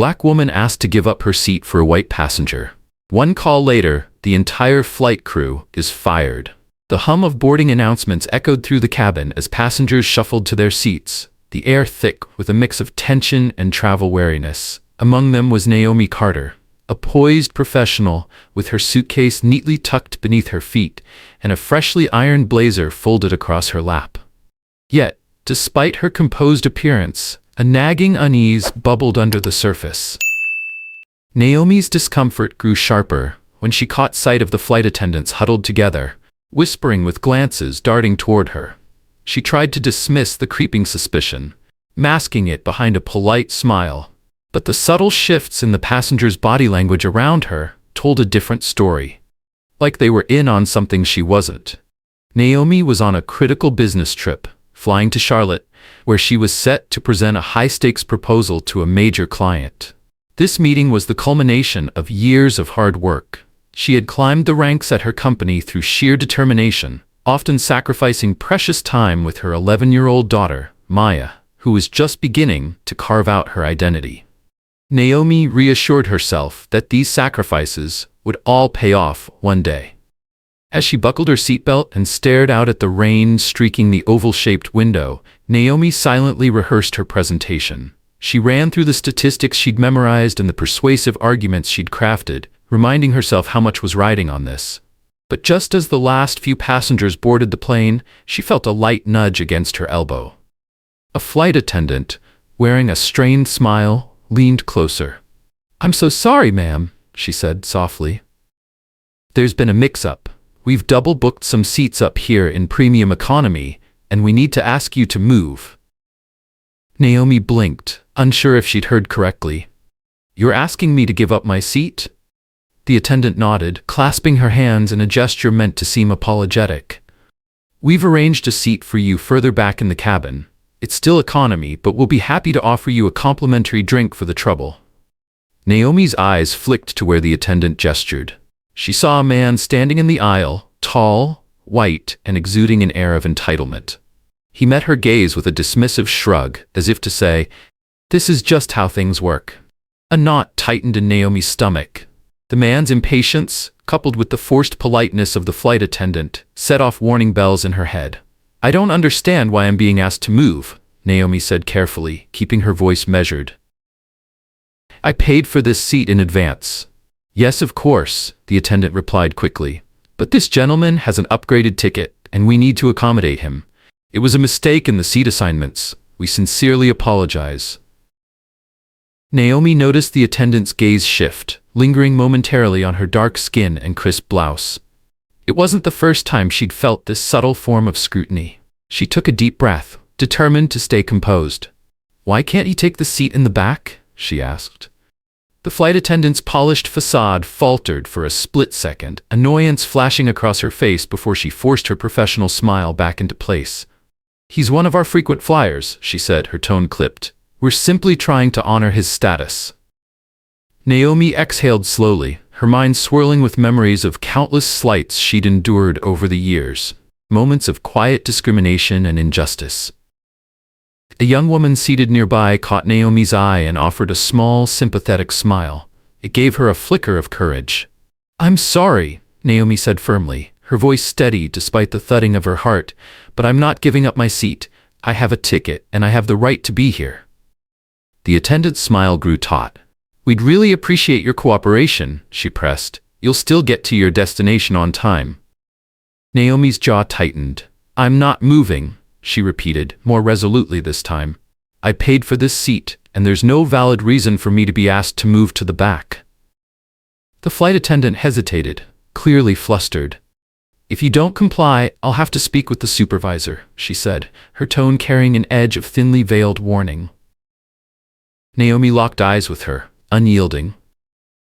black woman asked to give up her seat for a white passenger. One call later, the entire flight crew is fired. The hum of boarding announcements echoed through the cabin as passengers shuffled to their seats, the air thick with a mix of tension and travel weariness. Among them was Naomi Carter, a poised professional with her suitcase neatly tucked beneath her feet and a freshly ironed blazer folded across her lap. Yet, despite her composed appearance, a nagging unease bubbled under the surface. Naomi's discomfort grew sharper when she caught sight of the flight attendants huddled together, whispering with glances darting toward her. She tried to dismiss the creeping suspicion, masking it behind a polite smile. But the subtle shifts in the passengers' body language around her told a different story. Like they were in on something she wasn't. Naomi was on a critical business trip, flying to Charlotte, where she was set to present a high-stakes proposal to a major client. This meeting was the culmination of years of hard work. She had climbed the ranks at her company through sheer determination, often sacrificing precious time with her 11-year-old daughter, Maya, who was just beginning to carve out her identity. Naomi reassured herself that these sacrifices would all pay off one day. As she buckled her seatbelt and stared out at the rain streaking the oval-shaped window, Naomi silently rehearsed her presentation. She ran through the statistics she'd memorized and the persuasive arguments she'd crafted, reminding herself how much was riding on this. But just as the last few passengers boarded the plane, she felt a light nudge against her elbow. A flight attendant, wearing a strained smile, leaned closer. "I'm so sorry, ma'am," she said softly. "There's been a mix-up. We've double-booked some seats up here in premium economy, and we need to ask you to move." Naomi blinked, unsure if she'd heard correctly. "You're asking me to give up my seat?" The attendant nodded, clasping her hands in a gesture meant to seem apologetic. "We've arranged a seat for you further back in the cabin. It's still economy, but we'll be happy to offer you a complimentary drink for the trouble." Naomi's eyes flicked to where the attendant gestured. She saw a man standing in the aisle, tall, white, and exuding an air of entitlement. He met her gaze with a dismissive shrug, as if to say, "This is just how things work." A knot tightened in Naomi's stomach. The man's impatience, coupled with the forced politeness of the flight attendant, set off warning bells in her head. "I don't understand why I'm being asked to move," Naomi said carefully, keeping her voice measured. "I paid for this seat in advance." "Yes, of course," the attendant replied quickly. "But this gentleman has an upgraded ticket, and we need to accommodate him. It was a mistake in the seat assignments. We sincerely apologize." Naomi noticed the attendant's gaze shift, lingering momentarily on her dark skin and crisp blouse. It wasn't the first time she'd felt this subtle form of scrutiny. She took a deep breath, determined to stay composed. "Why can't he take the seat in the back?" she asked. The flight attendant's polished facade faltered for a split second, annoyance flashing across her face before she forced her professional smile back into place. "He's one of our frequent flyers," she said, her tone clipped. "We're simply trying to honor his status." Naomi exhaled slowly, her mind swirling with memories of countless slights she'd endured over the years, moments of quiet discrimination and injustice. A young woman seated nearby caught Naomi's eye and offered a small, sympathetic smile. It gave her a flicker of courage. "I'm sorry," Naomi said firmly, her voice steady despite the thudding of her heart, "but I'm not giving up my seat. I have a ticket, and I have the right to be here." The attendant's smile grew taut. "We'd really appreciate your cooperation," she pressed. "You'll still get to your destination on time." Naomi's jaw tightened. "I'm not moving," she repeated, more resolutely this time. "I paid for this seat, and there's no valid reason for me to be asked to move to the back." The flight attendant hesitated, clearly flustered. "If you don't comply, I'll have to speak with the supervisor," she said, her tone carrying an edge of thinly veiled warning. Naomi locked eyes with her, unyielding.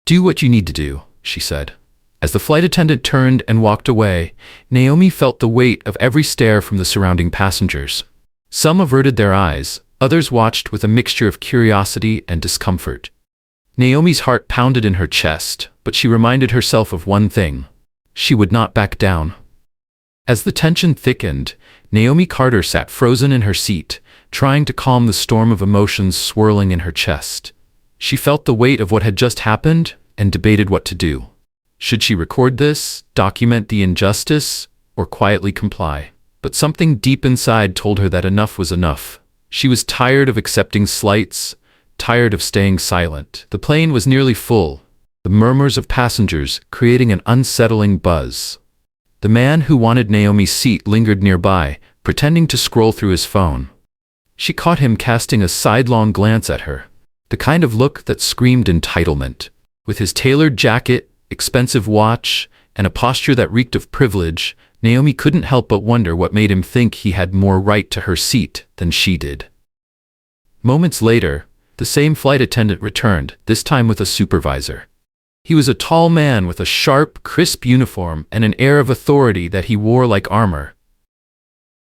"Do what you need to do," she said. As the flight attendant turned and walked away, Naomi felt the weight of every stare from the surrounding passengers. Some averted their eyes, others watched with a mixture of curiosity and discomfort. Naomi's heart pounded in her chest, but she reminded herself of one thing. She would not back down. As the tension thickened, Naomi Carter sat frozen in her seat, trying to calm the storm of emotions swirling in her chest. She felt the weight of what had just happened and debated what to do. Should she record this, document the injustice, or quietly comply? But something deep inside told her that enough was enough. She was tired of accepting slights, tired of staying silent. The plane was nearly full, the murmurs of passengers creating an unsettling buzz. The man who wanted Naomi's seat lingered nearby, pretending to scroll through his phone. She caught him casting a sidelong glance at her, the kind of look that screamed entitlement. With his tailored jacket, expensive watch, and a posture that reeked of privilege, Naomi couldn't help but wonder what made him think he had more right to her seat than she did. Moments later, the same flight attendant returned, this time with a supervisor. He was a tall man with a sharp, crisp uniform and an air of authority that he wore like armor.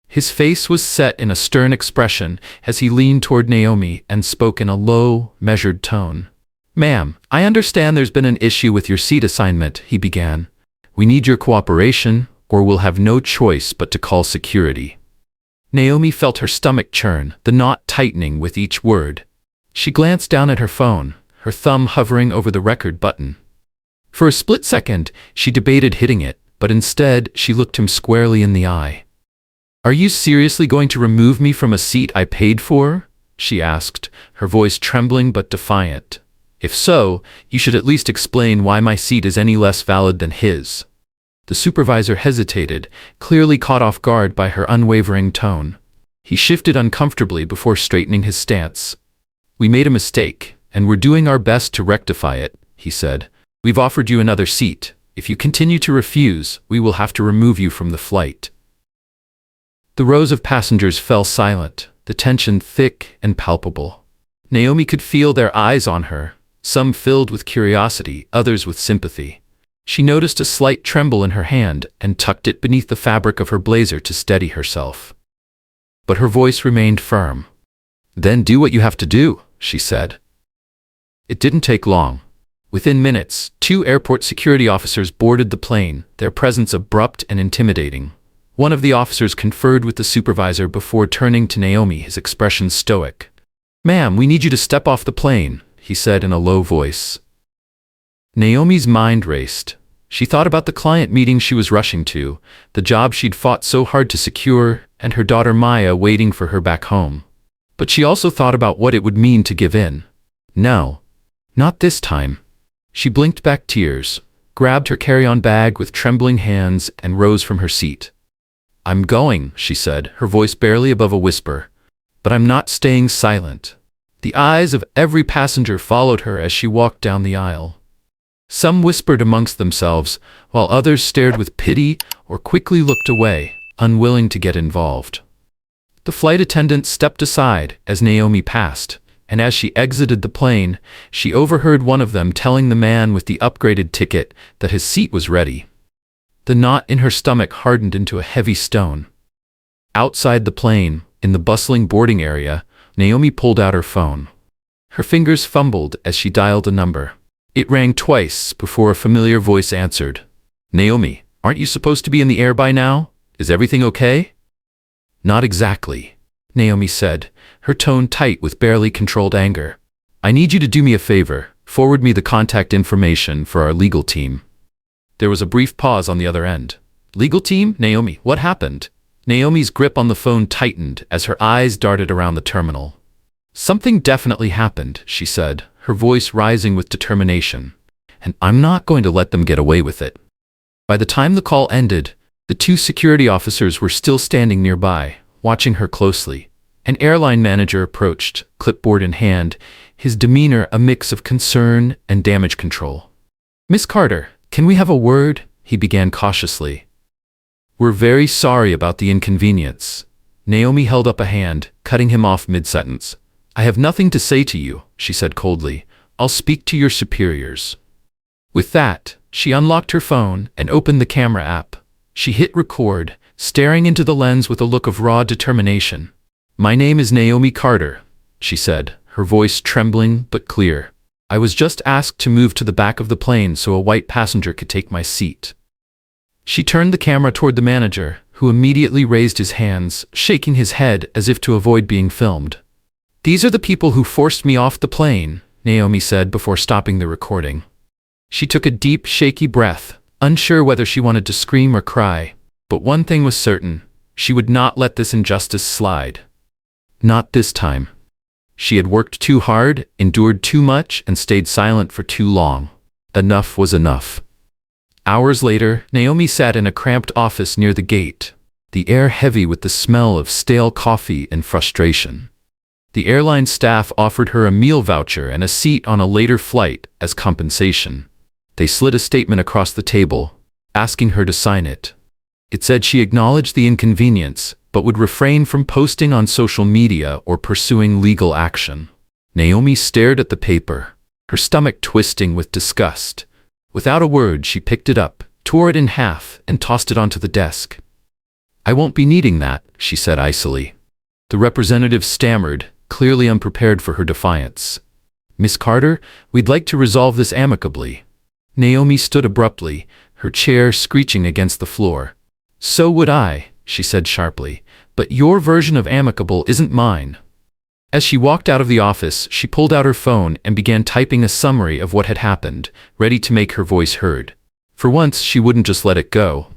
His face was set in a stern expression as he leaned toward Naomi and spoke in a low, measured tone. "Ma'am, I understand there's been an issue with your seat assignment," he began. "We need your cooperation, or we'll have no choice but to call security." Naomi felt her stomach churn, the knot tightening with each word. She glanced down at her phone, her thumb hovering over the record button. For a split second, she debated hitting it, but instead she looked him squarely in the eye. "Are you seriously going to remove me from a seat I paid for?" she asked, her voice trembling but defiant. "If so, you should at least explain why my seat is any less valid than his." The supervisor hesitated, clearly caught off guard by her unwavering tone. He shifted uncomfortably before straightening his stance. "We made a mistake, and we're doing our best to rectify it," he said. "We've offered you another seat. If you continue to refuse, we will have to remove you from the flight." The rows of passengers fell silent, the tension thick and palpable. Naomi could feel their eyes on her, some filled with curiosity, others with sympathy. She noticed a slight tremble in her hand and tucked it beneath the fabric of her blazer to steady herself. But her voice remained firm. "Then do what you have to do," she said. It didn't take long. Within minutes, 2 airport security officers boarded the plane, their presence abrupt and intimidating. One of the officers conferred with the supervisor before turning to Naomi, his expression stoic. "Ma'am, we need you to step off the plane," he said in a low voice. Naomi's mind raced. She thought about the client meeting she was rushing to, the job she'd fought so hard to secure, and her daughter Maya waiting for her back home. But she also thought about what it would mean to give in. No, not this time. She blinked back tears, grabbed her carry-on bag with trembling hands, and rose from her seat. "I'm going," she said, her voice barely above a whisper. "But I'm not staying silent." The eyes of every passenger followed her as she walked down the aisle. Some whispered amongst themselves, while others stared with pity or quickly looked away, unwilling to get involved. The flight attendant stepped aside as Naomi passed, and as she exited the plane, she overheard one of them telling the man with the upgraded ticket that his seat was ready. The knot in her stomach hardened into a heavy stone. Outside the plane, in the bustling boarding area, Naomi pulled out her phone. Her fingers fumbled as she dialed a number. It rang twice before a familiar voice answered. "Naomi, aren't you supposed to be in the air by now? Is everything okay?" "Not exactly," Naomi said, her tone tight with barely controlled anger. "I need you to do me a favor, forward me the contact information for our legal team." There was a brief pause on the other end. "Legal team? Naomi, what happened?" Naomi's grip on the phone tightened as her eyes darted around the terminal. "Something definitely happened," she said, her voice rising with determination. "And I'm not going to let them get away with it." By the time the call ended, the 2 security officers were still standing nearby, watching her closely. An airline manager approached, clipboard in hand, his demeanor a mix of concern and damage control. "Miss Carter, can we have a word?" he began cautiously. "We're very sorry about the inconvenience." Naomi held up a hand, cutting him off mid-sentence. "I have nothing to say to you," she said coldly. "I'll speak to your superiors." With that, she unlocked her phone and opened the camera app. She hit record, staring into the lens with a look of raw determination. "My name is Naomi Carter," she said, her voice trembling but clear. "I was just asked to move to the back of the plane so a white passenger could take my seat." She turned the camera toward the manager, who immediately raised his hands, shaking his head as if to avoid being filmed. "These are the people who forced me off the plane," Naomi said before stopping the recording. She took a deep, shaky breath, unsure whether she wanted to scream or cry. But one thing was certain, she would not let this injustice slide. Not this time. She had worked too hard, endured too much, and stayed silent for too long. Enough was enough. Hours later, Naomi sat in a cramped office near the gate, the air heavy with the smell of stale coffee and frustration. The airline staff offered her a meal voucher and a seat on a later flight as compensation. They slid a statement across the table, asking her to sign it. It said she acknowledged the inconvenience, but would refrain from posting on social media or pursuing legal action. Naomi stared at the paper, her stomach twisting with disgust. Without a word, she picked it up, tore it in half, and tossed it onto the desk. "I won't be needing that," she said icily. The representative stammered, clearly unprepared for her defiance. "Miss Carter, we'd like to resolve this amicably." Naomi stood abruptly, her chair screeching against the floor. "So would I," she said sharply, "but your version of amicable isn't mine." As she walked out of the office, she pulled out her phone and began typing a summary of what had happened, ready to make her voice heard. For once, she wouldn't just let it go.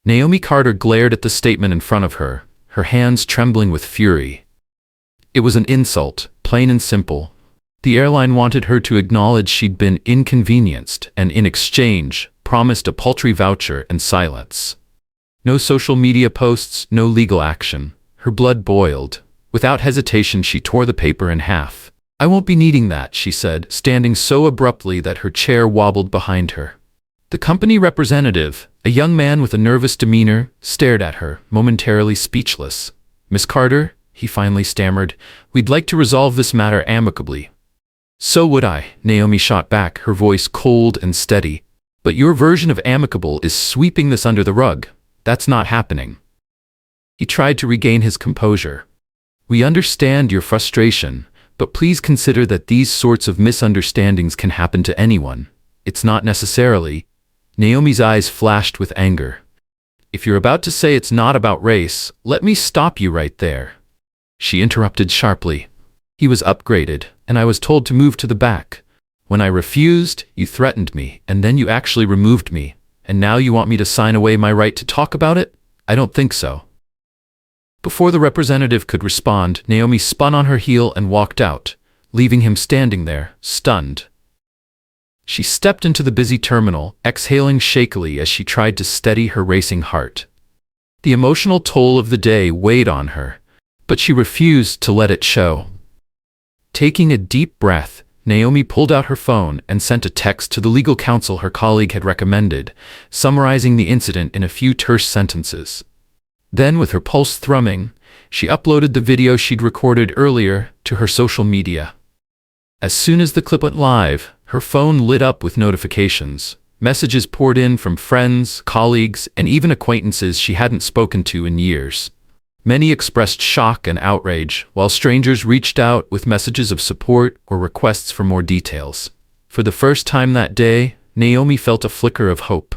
Naomi Carter glared at the statement in front of her, her hands trembling with fury. It was an insult, plain and simple. The airline wanted her to acknowledge she'd been inconvenienced and, in exchange, promised a paltry voucher and silence. No social media posts, no legal action. Her blood boiled. Without hesitation, she tore the paper in half. "I won't be needing that," she said, standing so abruptly that her chair wobbled behind her. The company representative, a young man with a nervous demeanor, stared at her, momentarily speechless. "Miss Carter," he finally stammered, "we'd like to resolve this matter amicably." "So would I," Naomi shot back, her voice cold and steady. "But your version of amicable is sweeping this under the rug. That's not happening." He tried to regain his composure. "We understand your frustration, but please consider that these sorts of misunderstandings can happen to anyone. It's not necessarily." Naomi's eyes flashed with anger. "If you're about to say it's not about race, let me stop you right there." She interrupted sharply. "He was upgraded, and I was told to move to the back. When I refused, you threatened me, and then you actually removed me. And now you want me to sign away my right to talk about it? I don't think so." Before the representative could respond, Naomi spun on her heel and walked out, leaving him standing there, stunned. She stepped into the busy terminal, exhaling shakily as she tried to steady her racing heart. The emotional toll of the day weighed on her, but she refused to let it show. Taking a deep breath, Naomi pulled out her phone and sent a text to the legal counsel her colleague had recommended, summarizing the incident in a few terse sentences. Then, with her pulse thrumming, she uploaded the video she'd recorded earlier to her social media. As soon as the clip went live, her phone lit up with notifications. Messages poured in from friends, colleagues, and even acquaintances she hadn't spoken to in years. Many expressed shock and outrage, while strangers reached out with messages of support or requests for more details. For the first time that day, Naomi felt a flicker of hope.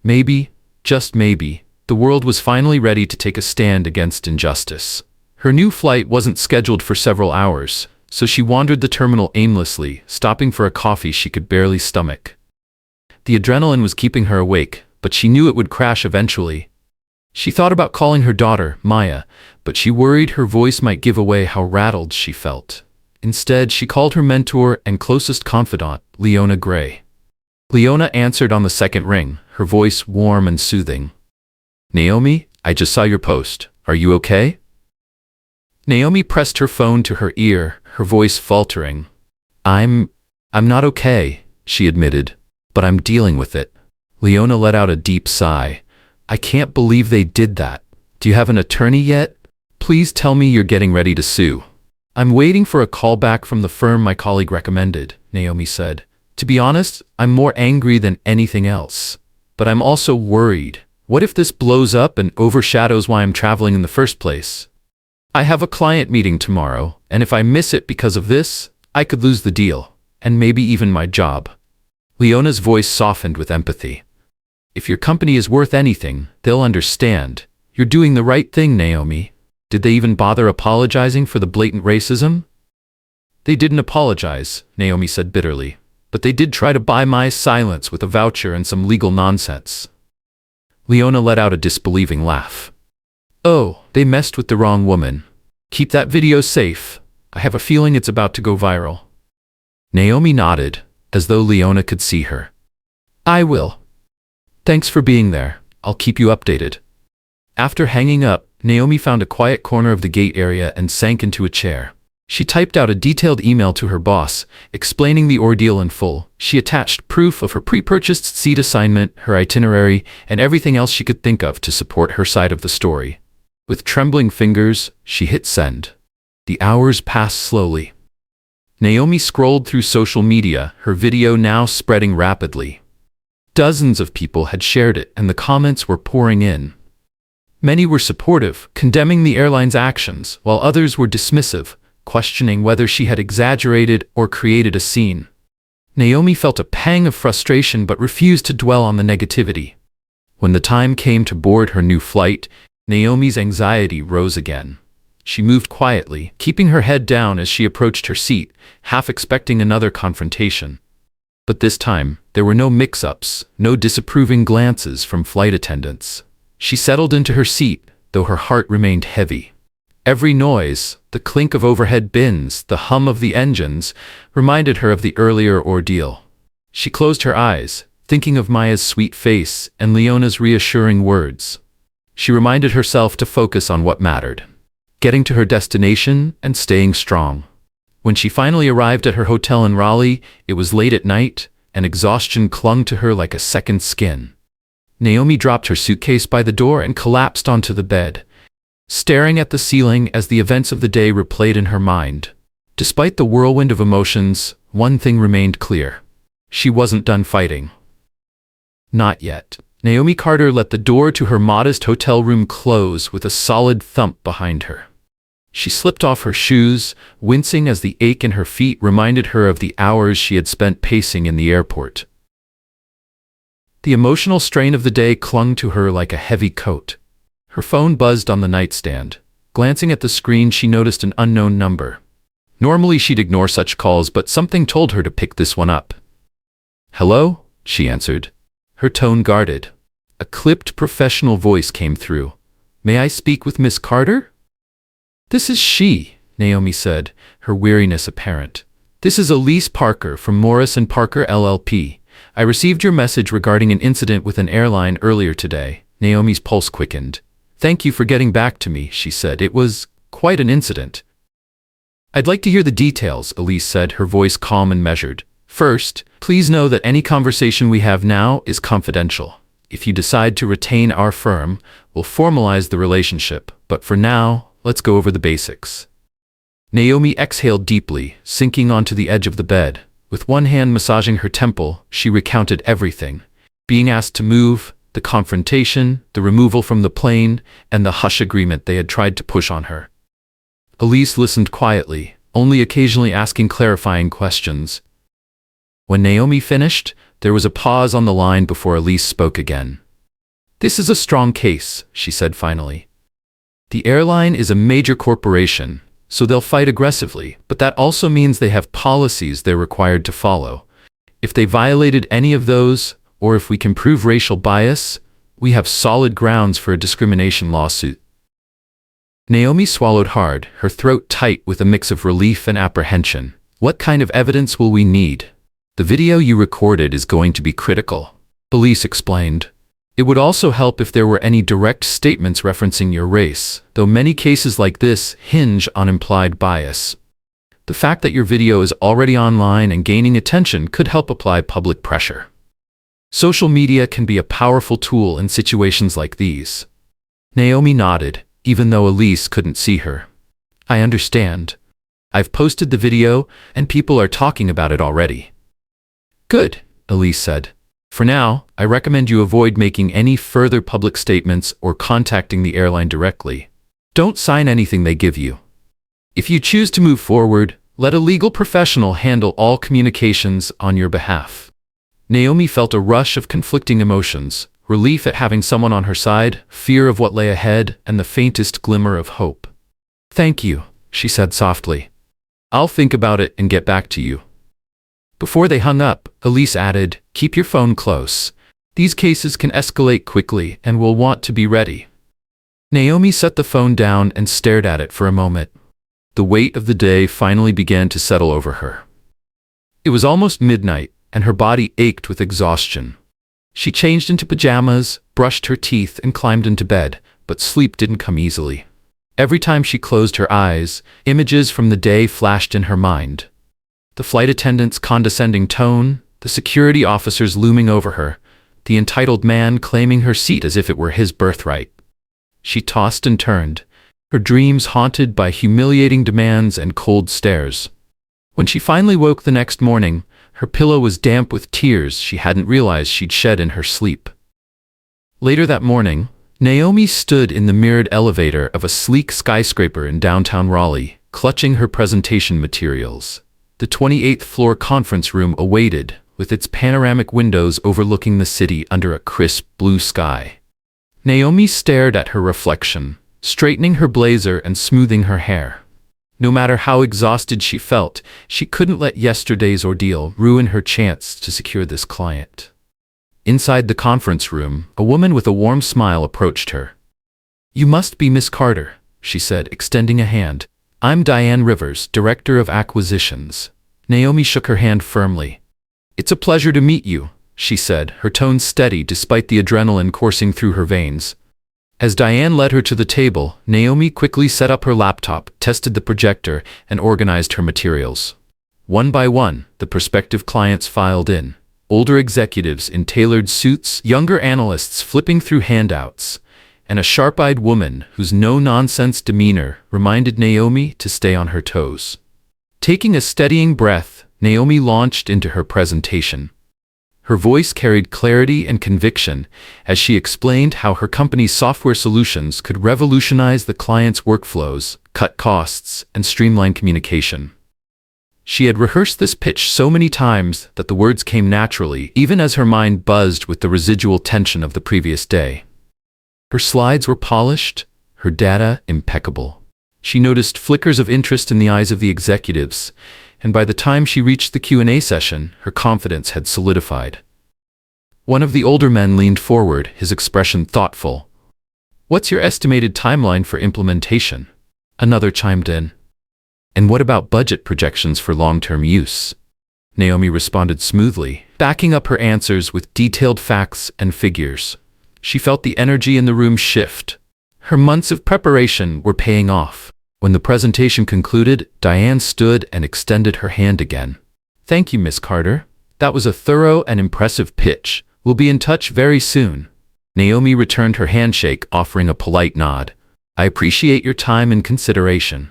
Maybe, just maybe, the world was finally ready to take a stand against injustice. Her new flight wasn't scheduled for several hours, so she wandered the terminal aimlessly, stopping for a coffee she could barely stomach. The adrenaline was keeping her awake, but she knew it would crash eventually. She thought about calling her daughter, Maya, but she worried her voice might give away how rattled she felt. Instead, she called her mentor and closest confidant, Leona Gray. Leona answered on the second ring, her voice warm and soothing. "Naomi, I just saw your post. Are you okay?" Naomi pressed her phone to her ear, her voice faltering. I'm not okay," she admitted, "but I'm dealing with it." Leona let out a deep sigh. "I can't believe they did that. Do you have an attorney yet? Please tell me you're getting ready to sue." "I'm waiting for a call back from the firm my colleague recommended," Naomi said. "To be honest, I'm more angry than anything else. But I'm also worried. What if this blows up and overshadows why I'm traveling in the first place? I have a client meeting tomorrow, and if I miss it because of this, I could lose the deal, and maybe even my job." Leona's voice softened with empathy. "If your company is worth anything, they'll understand. You're doing the right thing, Naomi. Did they even bother apologizing for the blatant racism?" They didn't apologize, Naomi said bitterly, but they did try to buy my silence with a voucher and some legal nonsense. Leona let out a disbelieving laugh. Oh, they messed with the wrong woman. Keep that video safe. I have a feeling it's about to go viral. Naomi nodded, as though Leona could see her. I will. Thanks for being there. I'll keep you updated. After hanging up, Naomi found a quiet corner of the gate area and sank into a chair. She typed out a detailed email to her boss, explaining the ordeal in full. She attached proof of her pre-purchased seat assignment, her itinerary, and everything else she could think of to support her side of the story. With trembling fingers, she hit send. The hours passed slowly. Naomi scrolled through social media, her video now spreading rapidly. Dozens of people had shared it, and the comments were pouring in. Many were supportive, condemning the airline's actions, while others were dismissive, questioning whether she had exaggerated or created a scene. Naomi felt a pang of frustration but refused to dwell on the negativity. When the time came to board her new flight, Naomi's anxiety rose again. She moved quietly, keeping her head down as she approached her seat, half expecting another confrontation. But this time, there were no mix-ups, no disapproving glances from flight attendants. She settled into her seat, though her heart remained heavy. Every noise, the clink of overhead bins, the hum of the engines, reminded her of the earlier ordeal. She closed her eyes, thinking of Maya's sweet face and Leona's reassuring words. She reminded herself to focus on what mattered, getting to her destination and staying strong. When she finally arrived at her hotel in Raleigh, it was late at night, and exhaustion clung to her like a second skin. Naomi dropped her suitcase by the door and collapsed onto the bed, staring at the ceiling as the events of the day replayed in her mind. Despite the whirlwind of emotions, one thing remained clear. She wasn't done fighting. Not yet. Naomi Carter let the door to her modest hotel room close with a solid thump behind her. She slipped off her shoes, wincing as the ache in her feet reminded her of the hours she had spent pacing in the airport. The emotional strain of the day clung to her like a heavy coat. Her phone buzzed on the nightstand. Glancing at the screen, she noticed an unknown number. Normally she'd ignore such calls, but something told her to pick this one up. Hello? She answered, her tone guarded. A clipped professional voice came through. May I speak with Miss Carter? This is she, Naomi said, her weariness apparent. This is Elise Parker from Morris & Parker LLP. I received your message regarding an incident with an airline earlier today. Naomi's pulse quickened. Thank you for getting back to me, she said. It was quite an incident. I'd like to hear the details, Elise said, her voice calm and measured. First, please know that any conversation we have now is confidential. If you decide to retain our firm, we'll formalize the relationship. But for now, let's go over the basics. Naomi exhaled deeply, sinking onto the edge of the bed. With one hand massaging her temple, she recounted everything. Being asked to move, the confrontation, the removal from the plane, and the hush agreement they had tried to push on her. Elise listened quietly, only occasionally asking clarifying questions. When Naomi finished, there was a pause on the line before Elise spoke again. This is a strong case, she said finally. The airline is a major corporation, so they'll fight aggressively, but that also means they have policies they're required to follow. If they violated any of those, or if we can prove racial bias, we have solid grounds for a discrimination lawsuit. Naomi swallowed hard, her throat tight with a mix of relief and apprehension. What kind of evidence will we need? The video you recorded is going to be critical, Elise explained. It would also help if there were any direct statements referencing your race, though many cases like this hinge on implied bias. The fact that your video is already online and gaining attention could help apply public pressure. Social media can be a powerful tool in situations like these. Naomi nodded, even though Elise couldn't see her. I understand. I've posted the video, and people are talking about it already. Good, Elise said. For now, I recommend you avoid making any further public statements or contacting the airline directly. Don't sign anything they give you. If you choose to move forward, let a legal professional handle all communications on your behalf. Naomi felt a rush of conflicting emotions, relief at having someone on her side, fear of what lay ahead, and the faintest glimmer of hope. Thank you, she said softly. I'll think about it and get back to you. Before they hung up, Elise added, keep your phone close. These cases can escalate quickly and we'll want to be ready. Naomi set the phone down and stared at it for a moment. The weight of the day finally began to settle over her. It was almost midnight, and her body ached with exhaustion. She changed into pajamas, brushed her teeth, and climbed into bed, but sleep didn't come easily. Every time she closed her eyes, images from the day flashed in her mind. The flight attendant's condescending tone, the security officers looming over her, the entitled man claiming her seat as if it were his birthright. She tossed and turned, her dreams haunted by humiliating demands and cold stares. When she finally woke the next morning, her pillow was damp with tears she hadn't realized she'd shed in her sleep. Later that morning, Naomi stood in the mirrored elevator of a sleek skyscraper in downtown Raleigh, clutching her presentation materials. The 28th floor conference room awaited, with its panoramic windows overlooking the city under a crisp blue sky. Naomi stared at her reflection, straightening her blazer and smoothing her hair. No matter how exhausted she felt, she couldn't let yesterday's ordeal ruin her chance to secure this client. Inside the conference room, a woman with a warm smile approached her. "You must be Miss Carter," she said, extending a hand. "I'm Diane Rivers, Director of Acquisitions." Naomi shook her hand firmly. "It's a pleasure to meet you," she said, her tone steady despite the adrenaline coursing through her veins. As Diane led her to the table, Naomi quickly set up her laptop, tested the projector, and organized her materials. One by one, the prospective clients filed in. Older executives in tailored suits, younger analysts flipping through handouts, and a sharp-eyed woman whose no-nonsense demeanor reminded Naomi to stay on her toes. Taking a steadying breath, Naomi launched into her presentation. Her voice carried clarity and conviction as she explained how her company's software solutions could revolutionize the client's workflows, cut costs, and streamline communication. She had rehearsed this pitch so many times that the words came naturally, even as her mind buzzed with the residual tension of the previous day. Her slides were polished, her data impeccable. She noticed flickers of interest in the eyes of the executives, and by the time she reached the Q&A session, her confidence had solidified. One of the older men leaned forward, his expression thoughtful. "What's your estimated timeline for implementation?" Another chimed in. "And what about budget projections for long-term use?" Naomi responded smoothly, backing up her answers with detailed facts and figures. She felt the energy in the room shift. Her months of preparation were paying off. When the presentation concluded, Diane stood and extended her hand again. "Thank you, Miss Carter. That was a thorough and impressive pitch. We'll be in touch very soon." Naomi returned her handshake, offering a polite nod. "I appreciate your time and consideration."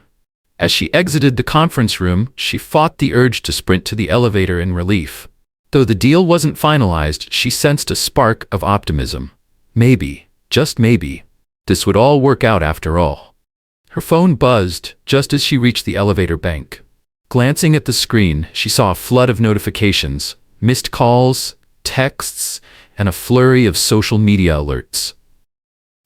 As she exited the conference room, she fought the urge to sprint to the elevator in relief. Though the deal wasn't finalized, she sensed a spark of optimism. Maybe, just maybe, this would all work out after all. Her phone buzzed just as she reached the elevator bank. Glancing at the screen, she saw a flood of notifications, missed calls, texts, and a flurry of social media alerts.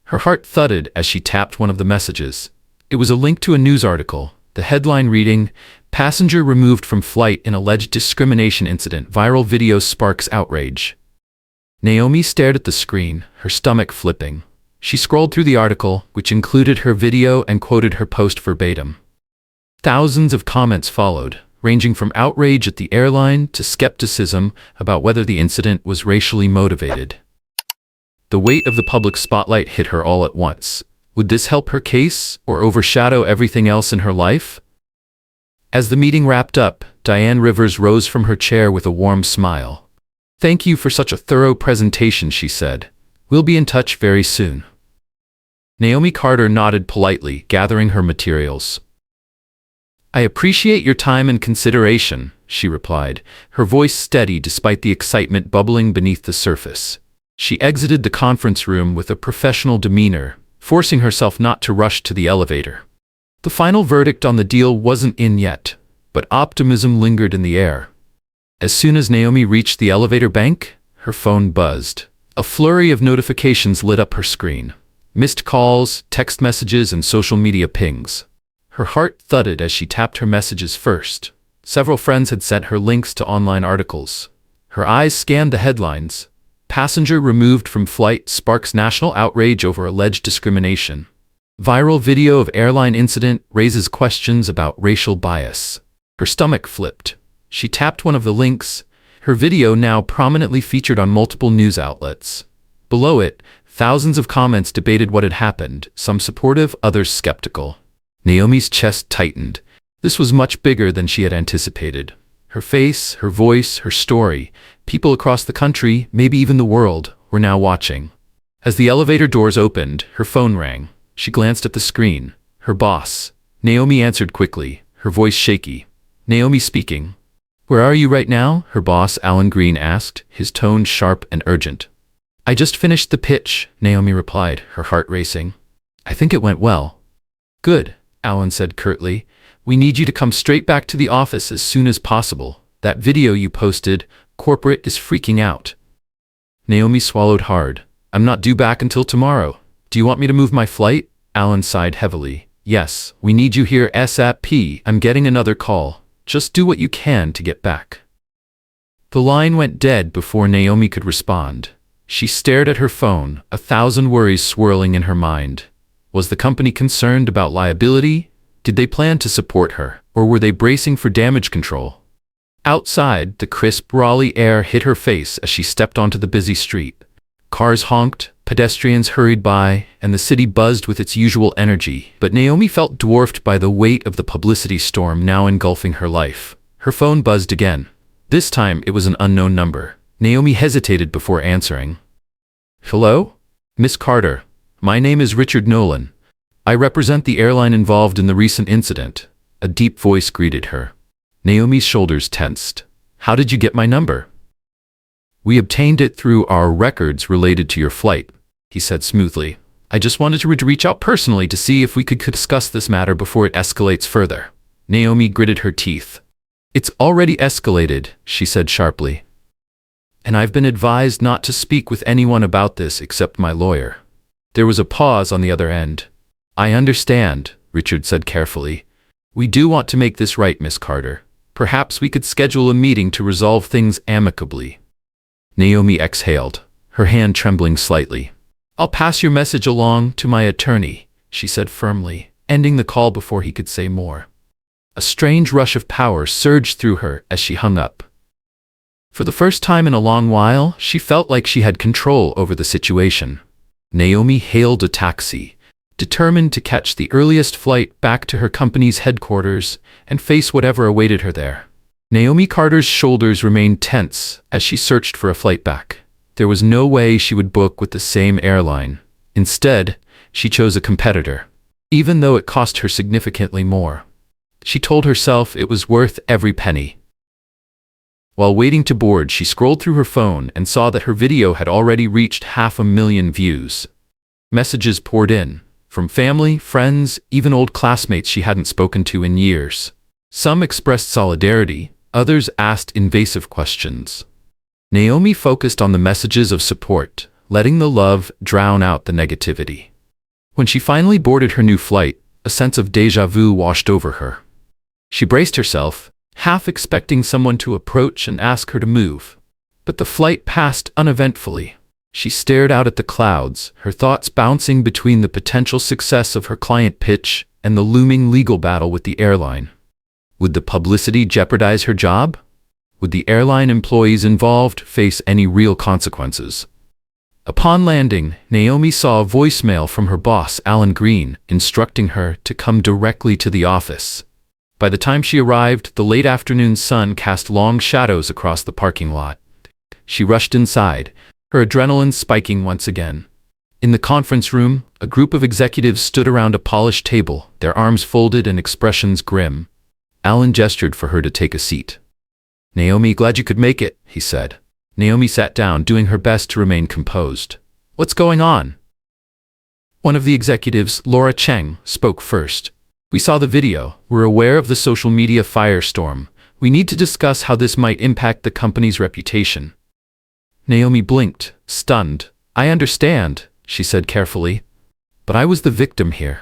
Her heart thudded as she tapped one of the messages. It was a link to a news article, the headline reading, "Passenger removed from flight in alleged discrimination incident. Viral video sparks outrage." Naomi stared at the screen, her stomach flipping. She scrolled through the article, which included her video and quoted her post verbatim. Thousands of comments followed, ranging from outrage at the airline to skepticism about whether the incident was racially motivated. The weight of the public spotlight hit her all at once. Would this help her case or overshadow everything else in her life? As the meeting wrapped up, Diane Rivers rose from her chair with a warm smile. "Thank you for such a thorough presentation," she said. "We'll be in touch very soon." Naomi Carter nodded politely, gathering her materials. "I appreciate your time and consideration," she replied, her voice steady despite the excitement bubbling beneath the surface. She exited the conference room with a professional demeanor, forcing herself not to rush to the elevator. The final verdict on the deal wasn't in yet, but optimism lingered in the air. As soon as Naomi reached the elevator bank, her phone buzzed. A flurry of notifications lit up her screen. Missed calls, text messages, and social media pings. Her heart thudded as she tapped her messages first. Several friends had sent her links to online articles. Her eyes scanned the headlines. Passenger removed from flight sparks national outrage over alleged discrimination. Viral video of airline incident raises questions about racial bias. Her stomach flipped. She tapped one of the links. Her video now prominently featured on multiple news outlets. Below it, thousands of comments debated what had happened, some supportive, others skeptical. Naomi's chest tightened. This was much bigger than she had anticipated. Her face, her voice, her story, people across the country, maybe even the world, were now watching. As the elevator doors opened, her phone rang. She glanced at the screen. Her boss. Naomi answered quickly, her voice shaky. Naomi speaking. Where are you right now? Her boss, Alan Green, asked, his tone sharp and urgent. I just finished the pitch, Naomi replied, her heart racing. I think it went well. Good, Alan said curtly. We need you to come straight back to the office as soon as possible. That video you posted, corporate is freaking out. Naomi swallowed hard. I'm not due back until tomorrow. Do you want me to move my flight? Alan sighed heavily. Yes, we need you here ASAP. I'm getting another call. Just do what you can to get back. The line went dead before Naomi could respond. She stared at her phone, 1,000 worries swirling in her mind. Was the company concerned about liability? Did they plan to support her, or were they bracing for damage control? Outside, the crisp Raleigh air hit her face as she stepped onto the busy street. Cars honked, pedestrians hurried by, and the city buzzed with its usual energy, but Naomi felt dwarfed by the weight of the publicity storm now engulfing her life. Her phone buzzed again. This time it was an unknown number. Naomi hesitated before answering. Hello? Miss Carter. My name is Richard Nolan. I represent the airline involved in the recent incident. A deep voice greeted her. Naomi's shoulders tensed. How did you get my number? We obtained it through our records related to your flight, he said smoothly. I just wanted to reach out personally to see if we could discuss this matter before it escalates further. Naomi gritted her teeth. It's already escalated, she said sharply. And I've been advised not to speak with anyone about this except my lawyer. There was a pause on the other end. I understand, Richard said carefully. We do want to make this right, Miss Carter. Perhaps we could schedule a meeting to resolve things amicably. Naomi exhaled, her hand trembling slightly. I'll pass your message along to my attorney, she said firmly, ending the call before he could say more. A strange rush of power surged through her as she hung up. For the first time in a long while, she felt like she had control over the situation. Naomi hailed a taxi, determined to catch the earliest flight back to her company's headquarters and face whatever awaited her there. Naomi Carter's shoulders remained tense as she searched for a flight back. There was no way she would book with the same airline. Instead, she chose a competitor, even though it cost her significantly more. She told herself it was worth every penny. While waiting to board, she scrolled through her phone and saw that her video had already reached 500,000 views. Messages poured in, from family, friends, even old classmates she hadn't spoken to in years. Some expressed solidarity, others asked invasive questions. Naomi focused on the messages of support, letting the love drown out the negativity. When she finally boarded her new flight, a sense of déjà vu washed over her. She braced herself, half expecting someone to approach and ask her to move. But the flight passed uneventfully. She stared out at the clouds, her thoughts bouncing between the potential success of her client pitch and the looming legal battle with the airline. Would the publicity jeopardize her job? Would the airline employees involved face any real consequences? Upon landing, Naomi saw a voicemail from her boss, Alan Green, instructing her to come directly to the office. By the time she arrived, the late afternoon sun cast long shadows across the parking lot. She rushed inside, her adrenaline spiking once again. In the conference room, a group of executives stood around a polished table, their arms folded and expressions grim. Alan gestured for her to take a seat. Naomi, glad you could make it, he said. Naomi sat down, doing her best to remain composed. What's going on? One of the executives, Laura Cheng, spoke first. We saw the video. We're aware of the social media firestorm. We need to discuss how this might impact the company's reputation. Naomi blinked, stunned. I understand, she said carefully. But I was the victim here.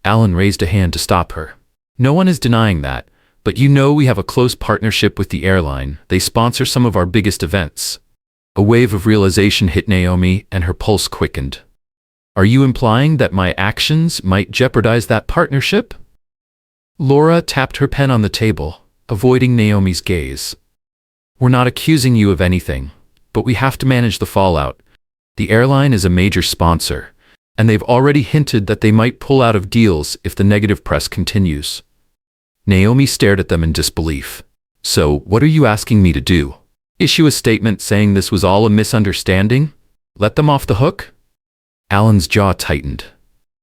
Alan raised a hand to stop her. No one is denying that, but you know we have a close partnership with the airline. They sponsor some of our biggest events. A wave of realization hit Naomi and her pulse quickened. Are you implying that my actions might jeopardize that partnership? Laura tapped her pen on the table, avoiding Naomi's gaze. We're not accusing you of anything, but we have to manage the fallout. The airline is a major sponsor, and they've already hinted that they might pull out of deals if the negative press continues. Naomi stared at them in disbelief. So, what are you asking me to do? Issue a statement saying this was all a misunderstanding? Let them off the hook? Alan's jaw tightened.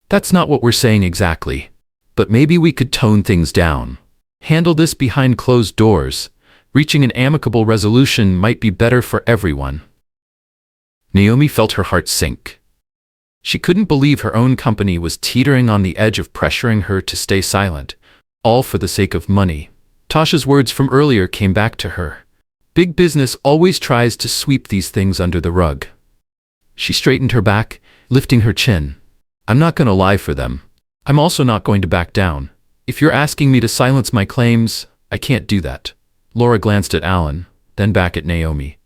That's not what we're saying exactly. But maybe we could tone things down. Handle this behind closed doors. Reaching an amicable resolution might be better for everyone. Naomi felt her heart sink. She couldn't believe her own company was teetering on the edge of pressuring her to stay silent, all for the sake of money. Tasha's words from earlier came back to her. Big business always tries to sweep these things under the rug. She straightened her back, lifting her chin. I'm not going to lie for them. I'm also not going to back down. If you're asking me to silence my claims, I can't do that. Laura glanced at Alan, then back at Naomi.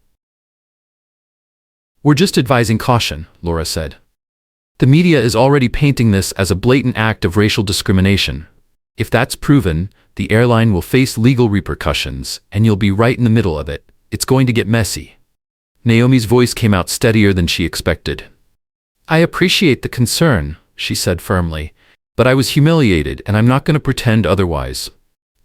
We're just advising caution, Laura said. The media is already painting this as a blatant act of racial discrimination. If that's proven, the airline will face legal repercussions, and you'll be right in the middle of it. It's going to get messy. Naomi's voice came out steadier than she expected. I appreciate the concern, she said firmly, but I was humiliated and I'm not going to pretend otherwise.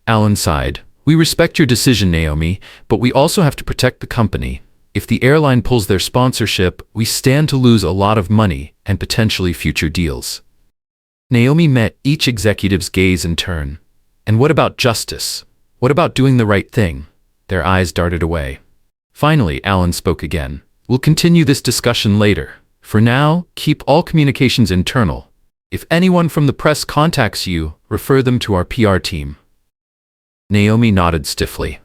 Alan sighed. We respect your decision, Naomi, but we also have to protect the company. If the airline pulls their sponsorship, we stand to lose a lot of money and potentially future deals. Naomi met each executive's gaze in turn. And what about justice? What about doing the right thing? Their eyes darted away. Finally, Alan spoke again. We'll continue this discussion later. For now, keep all communications internal. If anyone from the press contacts you, refer them to our PR team. Naomi nodded stiffly.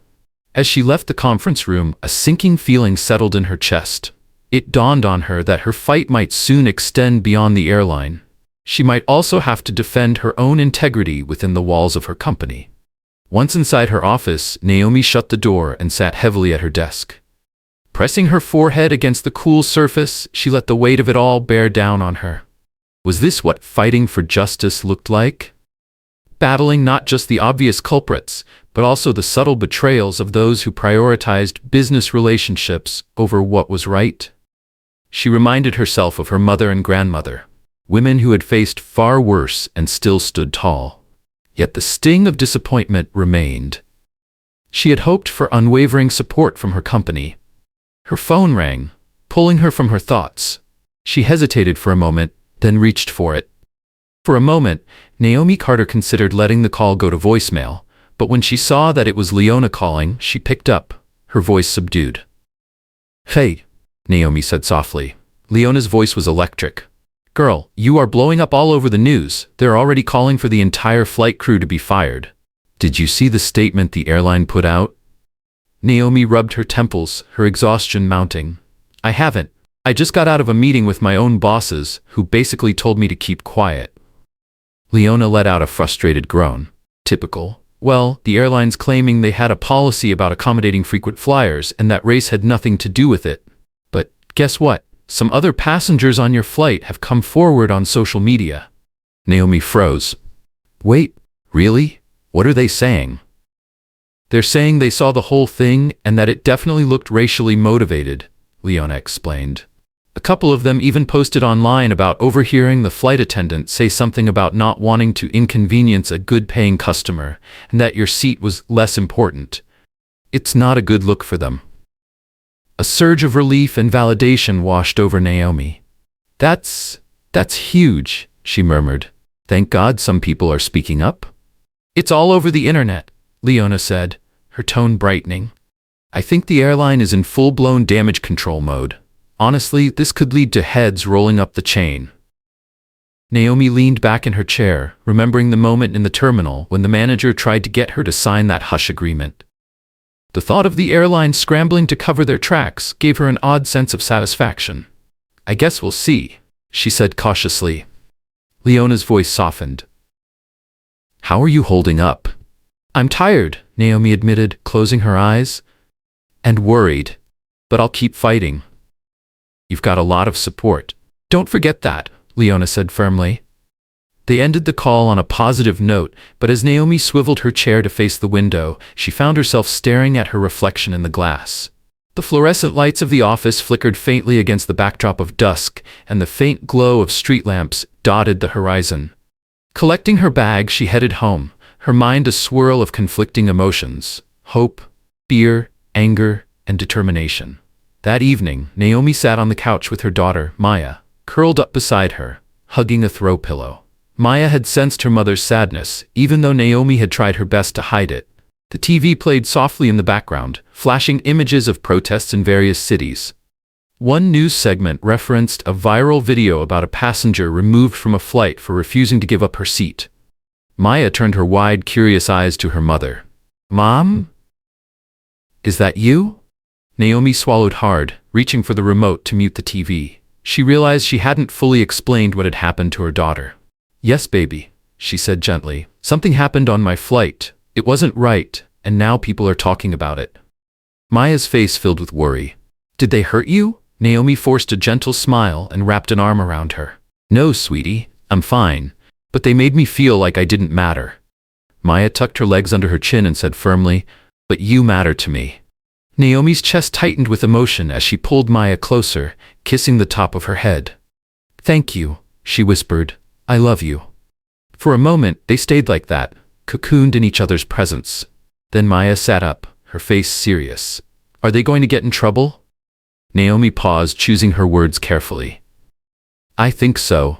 As she left the conference room, a sinking feeling settled in her chest. It dawned on her that her fight might soon extend beyond the airline. She might also have to defend her own integrity within the walls of her company. Once inside her office, Naomi shut the door and sat heavily at her desk. Pressing her forehead against the cool surface, she let the weight of it all bear down on her. Was this what fighting for justice looked like? Battling not just the obvious culprits, but also the subtle betrayals of those who prioritized business relationships over what was right? She reminded herself of her mother and grandmother, women who had faced far worse and still stood tall. Yet the sting of disappointment remained. She had hoped for unwavering support from her company. Her phone rang, pulling her from her thoughts. She hesitated for a moment, then reached for it. For a moment, Naomi Carter considered letting the call go to voicemail, but when she saw that it was Leona calling, she picked up, her voice subdued. Hey, Naomi said softly. Leona's voice was electric. Girl, you are blowing up all over the news. They're already calling for the entire flight crew to be fired. Did you see the statement the airline put out? Naomi rubbed her temples, her exhaustion mounting. I haven't. I just got out of a meeting with my own bosses, who basically told me to keep quiet. Leona let out a frustrated groan. Typical. Well, the airline's claiming they had a policy about accommodating frequent flyers and that race had nothing to do with it. But guess what? Some other passengers on your flight have come forward on social media. Naomi froze. Wait, really? What are they saying? They're saying they saw the whole thing and that it definitely looked racially motivated, Leona explained. A couple of them even posted online about overhearing the flight attendant say something about not wanting to inconvenience a good-paying customer and that your seat was less important. It's not a good look for them. A surge of relief and validation washed over Naomi. That's huge, she murmured. Thank God some people are speaking up. It's all over the internet, Leona said, her tone brightening. I think the airline is in full-blown damage control mode. Honestly, this could lead to heads rolling up the chain. Naomi leaned back in her chair, remembering the moment in the terminal when the manager tried to get her to sign that hush agreement. The thought of the airline scrambling to cover their tracks gave her an odd sense of satisfaction. I guess we'll see, she said cautiously. Leona's voice softened. How are you holding up? I'm tired, Naomi admitted, closing her eyes. And worried. But I'll keep fighting. You've got a lot of support. Don't forget that, Leona said firmly. They ended the call on a positive note, but as Naomi swiveled her chair to face the window, she found herself staring at her reflection in the glass. The fluorescent lights of the office flickered faintly against the backdrop of dusk, and the faint glow of street lamps dotted the horizon. Collecting her bag, she headed home, her mind a swirl of conflicting emotions: hope, fear, anger, and determination. That evening, Naomi sat on the couch with her daughter, Maya, curled up beside her, hugging a throw pillow. Maya had sensed her mother's sadness, even though Naomi had tried her best to hide it. The TV played softly in the background, flashing images of protests in various cities. One news segment referenced a viral video about a passenger removed from a flight for refusing to give up her seat. Maya turned her wide, curious eyes to her mother. "Mom? Is that you?" Naomi swallowed hard, reaching for the remote to mute the TV. She realized she hadn't fully explained what had happened to her daughter. "Yes, baby," she said gently. "Something happened on my flight. It wasn't right, and now people are talking about it." Maya's face filled with worry. "Did they hurt you?" Naomi forced a gentle smile and wrapped an arm around her. "No, sweetie, I'm fine, but they made me feel like I didn't matter." Maya tucked her legs under her chin and said firmly, "But you matter to me." Naomi's chest tightened with emotion as she pulled Maya closer, kissing the top of her head. "Thank you," she whispered. "I love you." For a moment, they stayed like that, cocooned in each other's presence. Then Maya sat up, her face serious. "Are they going to get in trouble?" Naomi paused, choosing her words carefully. "I think so.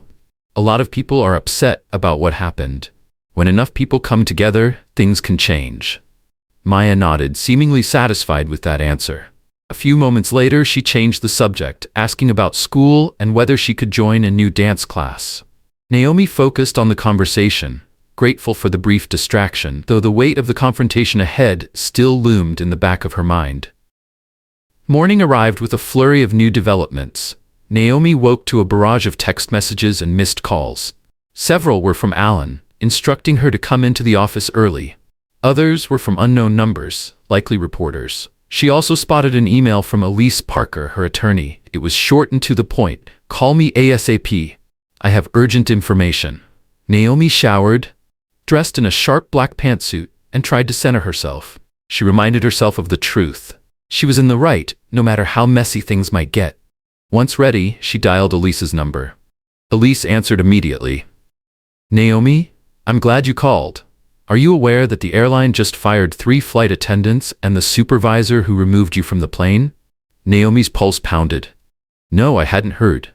A lot of people are upset about what happened. When enough people come together, things can change." Maya nodded, seemingly satisfied with that answer. A few moments later, she changed the subject, asking about school and whether she could join a new dance class. Naomi focused on the conversation, grateful for the brief distraction, though the weight of the confrontation ahead still loomed in the back of her mind. Morning arrived with a flurry of new developments. Naomi woke to a barrage of text messages and missed calls. Several were from Alan, instructing her to come into the office early. Others were from unknown numbers, likely reporters. She also spotted an email from Elise Parker, her attorney. It was short and to the point. "Call me ASAP. I have urgent information." Naomi showered, dressed in a sharp black pantsuit, and tried to center herself. She reminded herself of the truth. She was in the right, no matter how messy things might get. Once ready, she dialed Elise's number. Elise answered immediately. "Naomi, I'm glad you called. Are you aware that the airline just fired 3 flight attendants and the supervisor who removed you from the plane?" Naomi's pulse pounded. "No, I hadn't heard."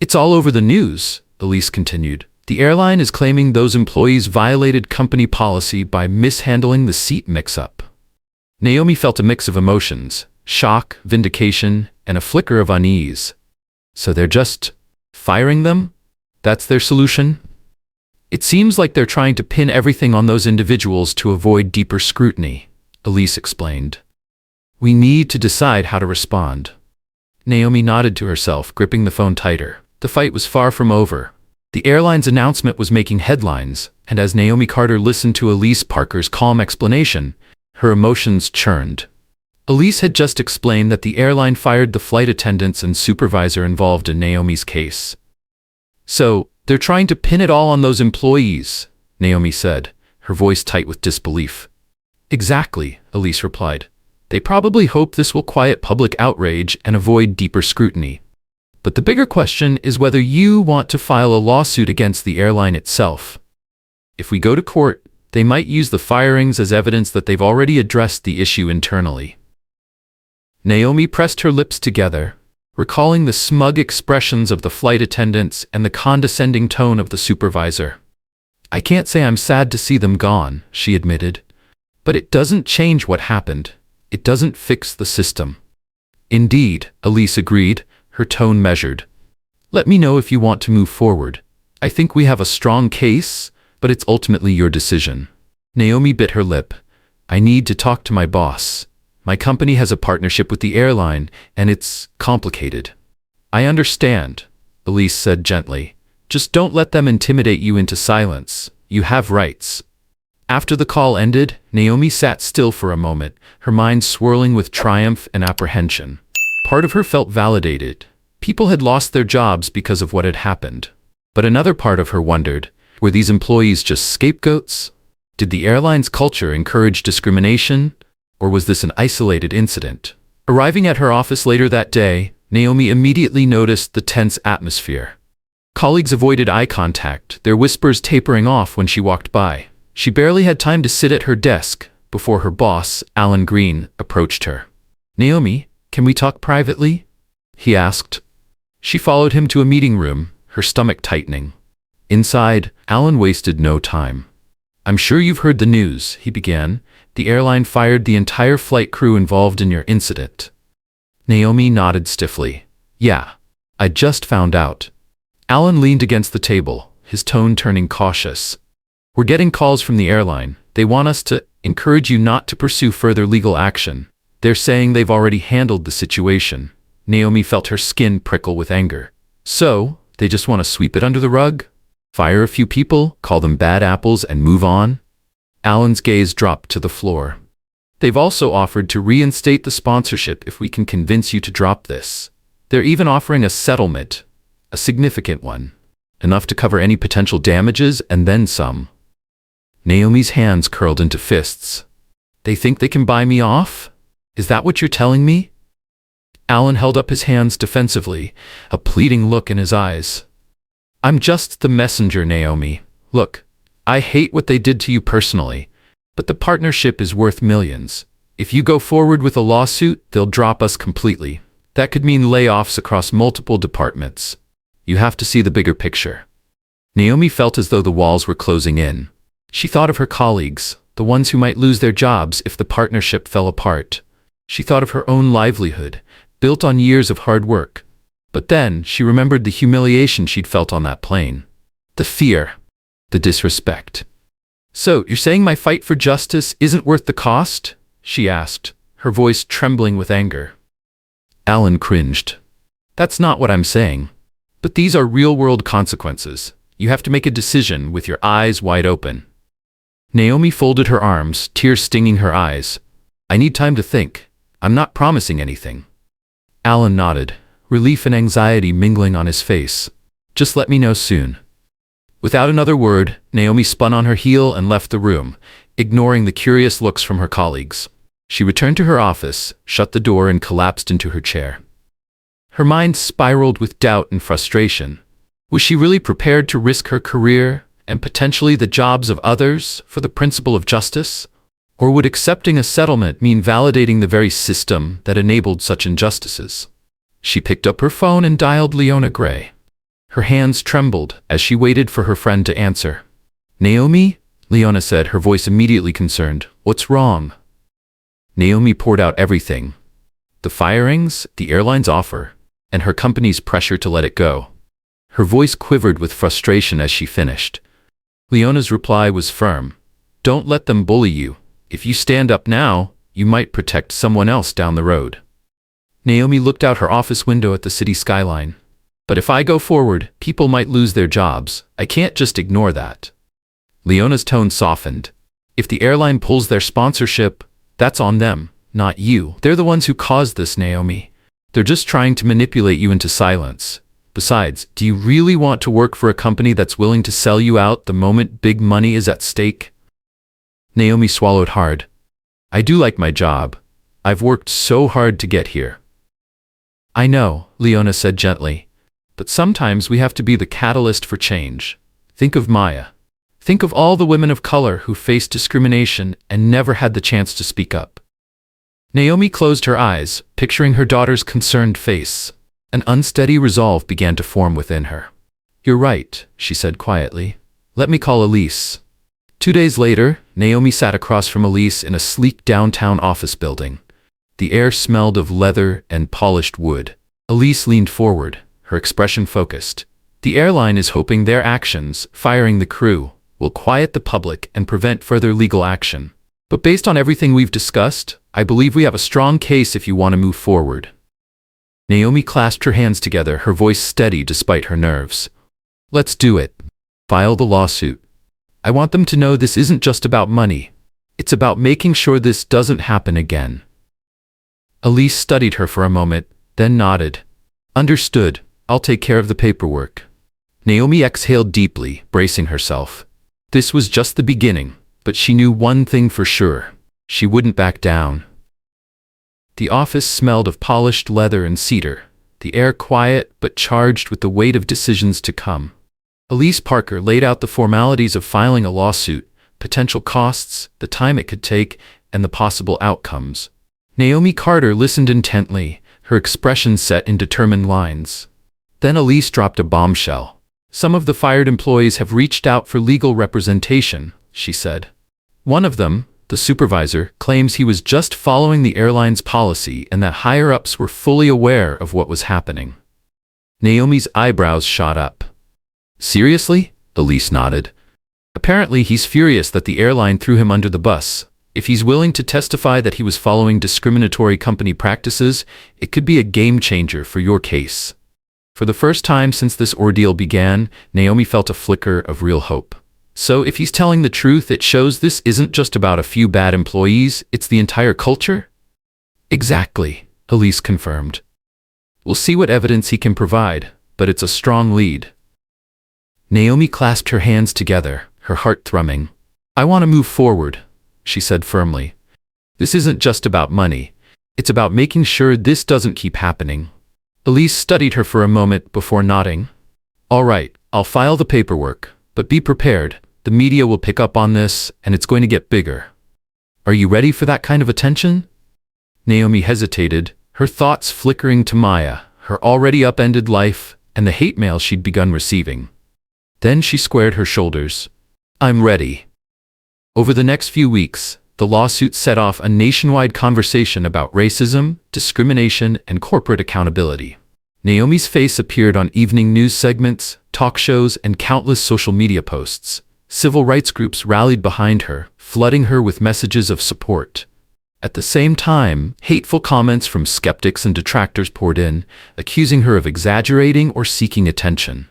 "It's all over the news," Elise continued. "The airline is claiming those employees violated company policy by mishandling the seat mix-up." Naomi felt a mix of emotions: shock, vindication, and a flicker of unease. So they're just firing them? That's their solution? "It seems like they're trying to pin everything on those individuals to avoid deeper scrutiny," Elise explained. "We need to decide how to respond." Naomi nodded to herself, gripping the phone tighter. The fight was far from over. The airline's announcement was making headlines, and as Naomi Carter listened to Elise Parker's calm explanation, her emotions churned. Elise had just explained that the airline fired the flight attendants and supervisor involved in Naomi's case. "So, they're trying to pin it all on those employees," Naomi said, her voice tight with disbelief. "Exactly," Elise replied. "They probably hope this will quiet public outrage and avoid deeper scrutiny. But the bigger question is whether you want to file a lawsuit against the airline itself. If we go to court, they might use the firings as evidence that they've already addressed the issue internally." Naomi pressed her lips together, recalling the smug expressions of the flight attendants and the condescending tone of the supervisor. "I can't say I'm sad to see them gone," she admitted. "But it doesn't change what happened. It doesn't fix the system." "Indeed," Elise agreed, her tone measured. "Let me know if you want to move forward. I think we have a strong case, but it's ultimately your decision." Naomi bit her lip. "I need to talk to my boss. My company has a partnership with the airline, and it's complicated." "I understand," Elise said gently. "Just don't let them intimidate you into silence. You have rights. After the call ended, Naomi sat still for a moment, her mind swirling with triumph and apprehension. Part of her felt validated. People had lost their jobs because of what had happened. But another part of her wondered, were these employees just scapegoats? Did the airline's culture encourage discrimination? Or was this an isolated incident? Arriving at her office later that day, Naomi immediately noticed the tense atmosphere. Colleagues avoided eye contact, their whispers tapering off when she walked by. She barely had time to sit at her desk before her boss, Alan Green, approached her. "Naomi, can we talk privately?" he asked. She followed him to a meeting room, her stomach tightening. Inside, Alan wasted no time. "I'm sure you've heard the news," he began. "The airline fired the entire flight crew involved in your incident." Naomi nodded stiffly. "Yeah, I just found out." Alan leaned against the table, his tone turning cautious. "We're getting calls from the airline. They want us to encourage you not to pursue further legal action. They're saying they've already handled the situation." Naomi felt her skin prickle with anger. "So, they just want to sweep it under the rug? Fire a few people, call them bad apples, and move on?" Alan's gaze dropped to the floor. "They've also offered to reinstate the sponsorship if we can convince you to drop this. They're even offering a settlement, a significant one, enough to cover any potential damages and then some." Naomi's hands curled into fists. "They think they can buy me off? Is that what you're telling me?" Alan held up his hands defensively, a pleading look in his eyes. "I'm just the messenger, Naomi. Look, I hate what they did to you personally, but the partnership is worth millions. If you go forward with a lawsuit, they'll drop us completely. That could mean layoffs across multiple departments. You have to see the bigger picture." Naomi felt as though the walls were closing in. She thought of her colleagues, the ones who might lose their jobs if the partnership fell apart. She thought of her own livelihood, built on years of hard work. But then she remembered the humiliation she'd felt on that plane. The fear. The disrespect. "So, you're saying my fight for justice isn't worth the cost?" she asked, her voice trembling with anger. Alan cringed. "That's not what I'm saying. But these are real-world consequences. You have to make a decision with your eyes wide open." Naomi folded her arms, tears stinging her eyes. "I need time to think. I'm not promising anything." Alan nodded, relief and anxiety mingling on his face. "Just let me know soon." Without another word, Naomi spun on her heel and left the room, ignoring the curious looks from her colleagues. She returned to her office, shut the door, and collapsed into her chair. Her mind spiraled with doubt and frustration. Was she really prepared to risk her career and potentially the jobs of others for the principle of justice? Or would accepting a settlement mean validating the very system that enabled such injustices? She picked up her phone and dialed Leona Gray. Her hands trembled as she waited for her friend to answer. "Naomi?" Leona said, her voice immediately concerned. "What's wrong?" Naomi poured out everything. The firings, the airline's offer, and her company's pressure to let it go. Her voice quivered with frustration as she finished. Leona's reply was firm. "Don't let them bully you. If you stand up now, you might protect someone else down the road." Naomi looked out her office window at the city skyline. "But if I go forward, people might lose their jobs. I can't just ignore that." Leona's tone softened. "If the airline pulls their sponsorship, that's on them, not you. They're the ones who caused this, Naomi. They're just trying to manipulate you into silence. Besides, do you really want to work for a company that's willing to sell you out the moment big money is at stake?" Naomi swallowed hard. "I do like my job. I've worked so hard to get here." "I know," Leona said gently. "But sometimes we have to be the catalyst for change. Think of Maya. Think of all the women of color who faced discrimination and never had the chance to speak up." Naomi closed her eyes, picturing her daughter's concerned face. An unsteady resolve began to form within her. "You're right," she said quietly. "Let me call Elise." 2 days later, Naomi sat across from Elise in a sleek downtown office building. The air smelled of leather and polished wood. Elise leaned forward, her expression focused. "The airline is hoping their actions, firing the crew, will quiet the public and prevent further legal action. But based on everything we've discussed, I believe we have a strong case if you want to move forward." Naomi clasped her hands together, her voice steady despite her nerves. "Let's do it. File the lawsuit. I want them to know this isn't just about money. It's about making sure this doesn't happen again. Elise studied her for a moment, then nodded. Understood. I'll take care of the paperwork. Naomi exhaled deeply, bracing herself. This was just the beginning, but she knew one thing for sure. She wouldn't back down. The office smelled of polished leather and cedar, the air quiet but charged with the weight of decisions to come. Elise Parker laid out the formalities of filing a lawsuit, potential costs, the time it could take, and the possible outcomes. Naomi Carter listened intently, her expression set in determined lines. Then Elise dropped a bombshell. Some of the fired employees have reached out for legal representation, she said. One of them, the supervisor, claims he was just following the airline's policy and that higher-ups were fully aware of what was happening. Naomi's eyebrows shot up. Seriously? Elise nodded. Apparently he's furious that the airline threw him under the bus. If he's willing to testify that he was following discriminatory company practices, it could be a game changer for your case. For the first time since this ordeal began, Naomi felt a flicker of real hope. So if he's telling the truth, it shows this isn't just about a few bad employees, it's the entire culture? Exactly, Elise confirmed. We'll see what evidence he can provide, but it's a strong lead. Naomi clasped her hands together, her heart thrumming. I want to move forward, she said firmly. This isn't just about money. It's about making sure this doesn't keep happening. Elise studied her for a moment before nodding. All right, I'll file the paperwork, but be prepared. The media will pick up on this, and it's going to get bigger. Are you ready for that kind of attention? Naomi hesitated, her thoughts flickering to Maya, her already upended life, and the hate mail she'd begun receiving. Then she squared her shoulders. I'm ready. Over the next few weeks, the lawsuit set off a nationwide conversation about racism, discrimination, and corporate accountability. Naomi's face appeared on evening news segments, talk shows, and countless social media posts. Civil rights groups rallied behind her, flooding her with messages of support. At the same time, hateful comments from skeptics and detractors poured in, accusing her of exaggerating or seeking attention.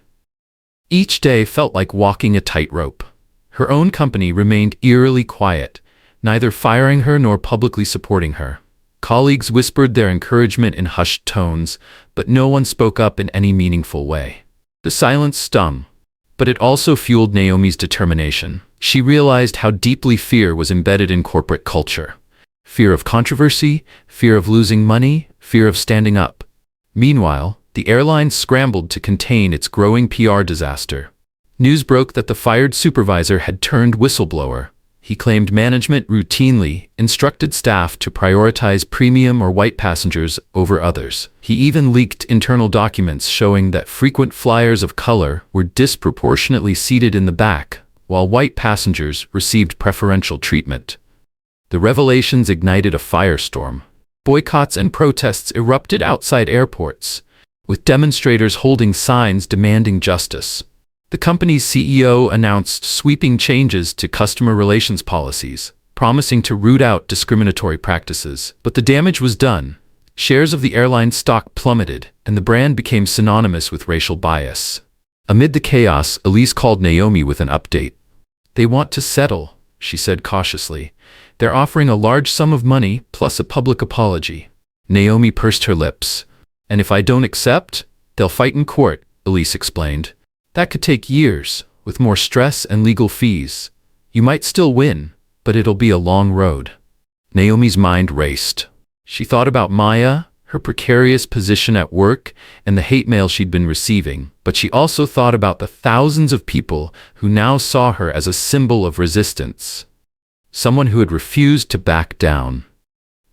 Each day felt like walking a tightrope. Her own company remained eerily quiet, neither firing her nor publicly supporting her. Colleagues whispered their encouragement in hushed tones, but no one spoke up in any meaningful way. The silence stung, but it also fueled Naomi's determination. She realized how deeply fear was embedded in corporate culture. Fear of controversy, fear of losing money, fear of standing up. Meanwhile, the airline scrambled to contain its growing PR disaster. News broke that the fired supervisor had turned whistleblower. He claimed management routinely instructed staff to prioritize premium or white passengers over others. He even leaked internal documents showing that frequent flyers of color were disproportionately seated in the back, while white passengers received preferential treatment. The revelations ignited a firestorm. Boycotts and protests erupted outside airports, with demonstrators holding signs demanding justice. The company's CEO announced sweeping changes to customer relations policies, promising to root out discriminatory practices. But the damage was done. Shares of the airline's stock plummeted, and the brand became synonymous with racial bias. Amid the chaos, Elise called Naomi with an update. They want to settle, she said cautiously. They're offering a large sum of money plus a public apology. Naomi pursed her lips. And if I don't accept, they'll fight in court, Elise explained. That could take years, with more stress and legal fees. You might still win, but it'll be a long road. Naomi's mind raced. She thought about Maya, her precarious position at work, and the hate mail she'd been receiving, but she also thought about the thousands of people who now saw her as a symbol of resistance. Someone who had refused to back down.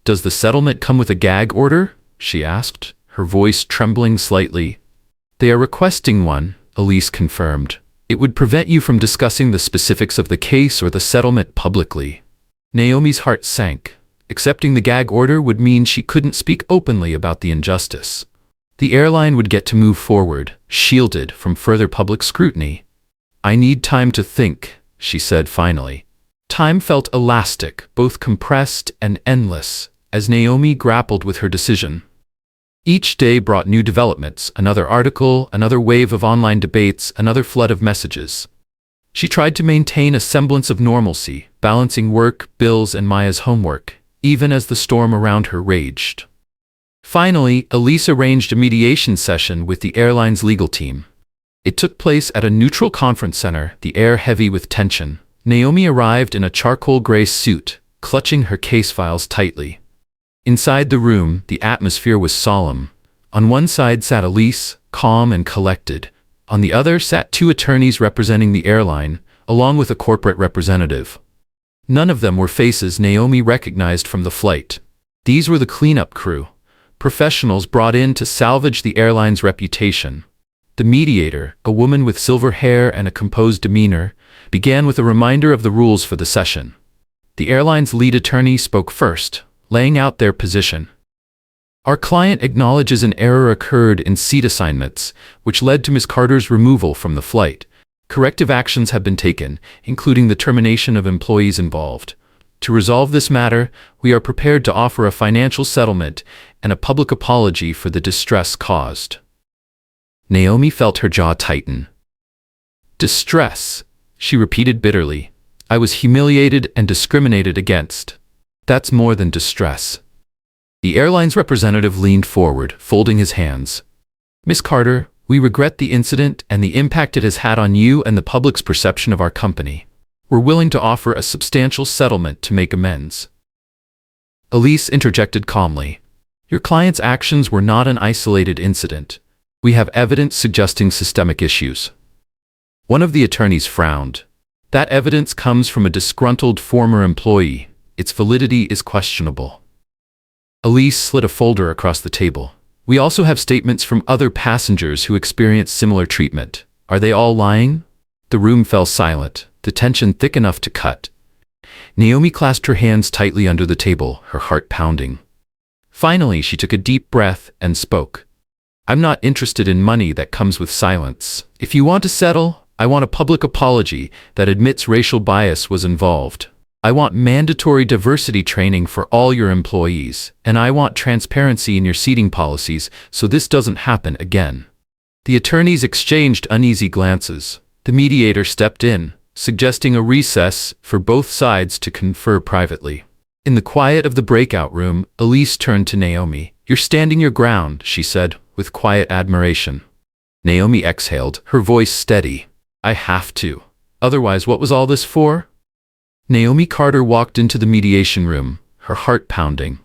Does the settlement come with a gag order? She asked, her voice trembling slightly. They are requesting one, Elise confirmed. It would prevent you from discussing the specifics of the case or the settlement publicly. Naomi's heart sank. Accepting the gag order would mean she couldn't speak openly about the injustice. The airline would get to move forward, shielded from further public scrutiny. I need time to think, she said finally. Time felt elastic, both compressed and endless, as Naomi grappled with her decision. Each day brought new developments, another article, another wave of online debates, another flood of messages. She tried to maintain a semblance of normalcy, balancing work, bills, and Maya's homework, even as the storm around her raged. Finally, Elise arranged a mediation session with the airline's legal team. It took place at a neutral conference center, the air heavy with tension. Naomi arrived in a charcoal gray suit, clutching her case files tightly. Inside the room, the atmosphere was solemn. On one side sat Elise, calm and collected. On the other sat two attorneys representing the airline, along with a corporate representative. None of them were faces Naomi recognized from the flight. These were the cleanup crew, professionals brought in to salvage the airline's reputation. The mediator, a woman with silver hair and a composed demeanor, began with a reminder of the rules for the session. The airline's lead attorney spoke first, laying out their position. Our client acknowledges an error occurred in seat assignments, which led to Ms. Carter's removal from the flight. Corrective actions have been taken, including the termination of employees involved. To resolve this matter, we are prepared to offer a financial settlement and a public apology for the distress caused. Naomi felt her jaw tighten. Distress, she repeated bitterly. I was humiliated and discriminated against. That's more than distress. The airline's representative leaned forward, folding his hands. Miss Carter, we regret the incident and the impact it has had on you and the public's perception of our company. We're willing to offer a substantial settlement to make amends. Elise interjected calmly. Your client's actions were not an isolated incident. We have evidence suggesting systemic issues. One of the attorneys frowned. That evidence comes from a disgruntled former employee. Its validity is questionable. Elise slid a folder across the table. We also have statements from other passengers who experienced similar treatment. Are they all lying? The room fell silent, the tension thick enough to cut. Naomi clasped her hands tightly under the table, her heart pounding. Finally, she took a deep breath and spoke. I'm not interested in money that comes with silence. If you want to settle, I want a public apology that admits racial bias was involved. I want mandatory diversity training for all your employees, and I want transparency in your seating policies so this doesn't happen again. The attorneys exchanged uneasy glances. The mediator stepped in, suggesting a recess for both sides to confer privately. In the quiet of the breakout room, Elise turned to Naomi. You're standing your ground, she said, with quiet admiration. Naomi exhaled, her voice steady. I have to. Otherwise, what was all this for? Naomi Carter walked into the mediation room, her heart pounding.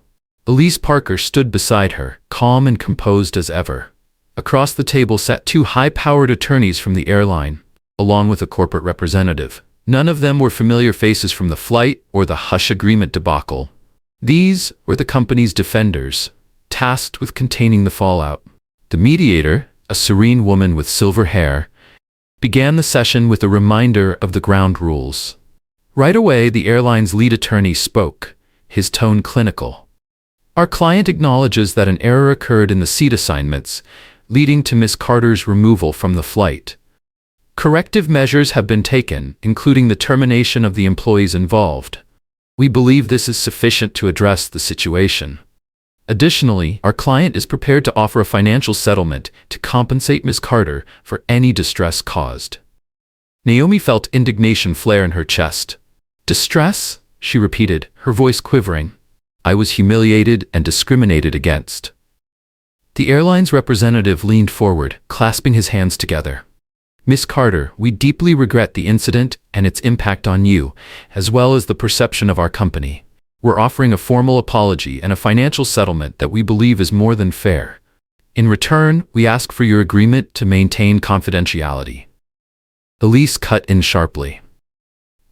Elise Parker stood beside her, calm and composed as ever. Across the table sat two high-powered attorneys from the airline, along with a corporate representative. None of them were familiar faces from the flight or the hush agreement debacle. These were the company's defenders, tasked with containing the fallout. The mediator, a serene woman with silver hair, began the session with a reminder of the ground rules. Right away, the airline's lead attorney spoke, his tone clinical. Our client acknowledges that an error occurred in the seat assignments, leading to Miss Carter's removal from the flight. Corrective measures have been taken, including the termination of the employees involved. We believe this is sufficient to address the situation. Additionally, our client is prepared to offer a financial settlement to compensate Ms. Carter for any distress caused. Naomi felt indignation flare in her chest. Distress? She repeated, her voice quivering. I was humiliated and discriminated against. The airline's representative leaned forward, clasping his hands together. Miss Carter, we deeply regret the incident and its impact on you, as well as the perception of our company. We're offering a formal apology and a financial settlement that we believe is more than fair. In return, we ask for your agreement to maintain confidentiality. Elise cut in sharply.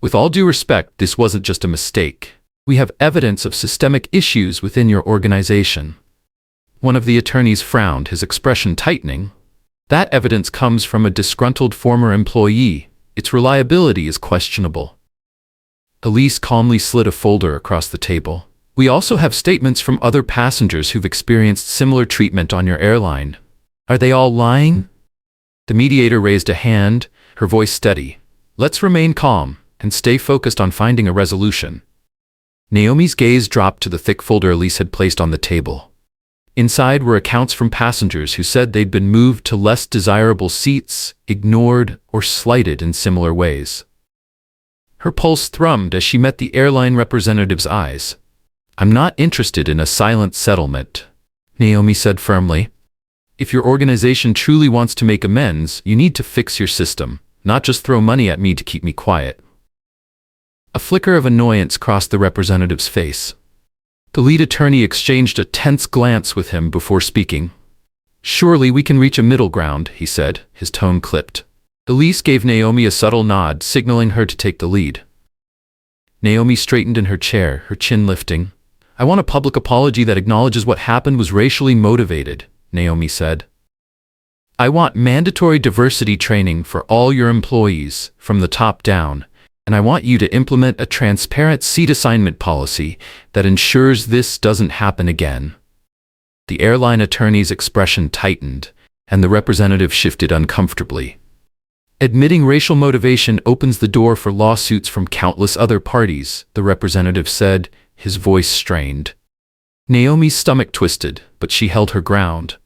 With all due respect, this wasn't just a mistake. We have evidence of systemic issues within your organization. One of the attorneys frowned, his expression tightening. That evidence comes from a disgruntled former employee. Its reliability is questionable. Elise calmly slid a folder across the table. We also have statements from other passengers who've experienced similar treatment on your airline. Are they all lying? The mediator raised a hand, her voice steady. Let's remain calm and stay focused on finding a resolution. Naomi's gaze dropped to the thick folder Elise had placed on the table. Inside were accounts from passengers who said they'd been moved to less desirable seats, ignored, or slighted in similar ways. Her pulse thrummed as she met the airline representative's eyes. "I'm not interested in a silent settlement," Naomi said firmly. "If your organization truly wants to make amends, you need to fix your system, not just throw money at me to keep me quiet." A flicker of annoyance crossed the representative's face. The lead attorney exchanged a tense glance with him before speaking. "Surely we can reach a middle ground," he said, his tone clipped. Elise gave Naomi a subtle nod, signaling her to take the lead. Naomi straightened in her chair, her chin lifting. "I want a public apology that acknowledges what happened was racially motivated," Naomi said. "I want mandatory diversity training for all your employees, from the top down, and I want you to implement a transparent seat assignment policy that ensures this doesn't happen again." The airline attorney's expression tightened, and the representative shifted uncomfortably. "Admitting racial motivation opens the door for lawsuits from countless other parties," the representative said, his voice strained. Naomi's stomach twisted, but she held her ground.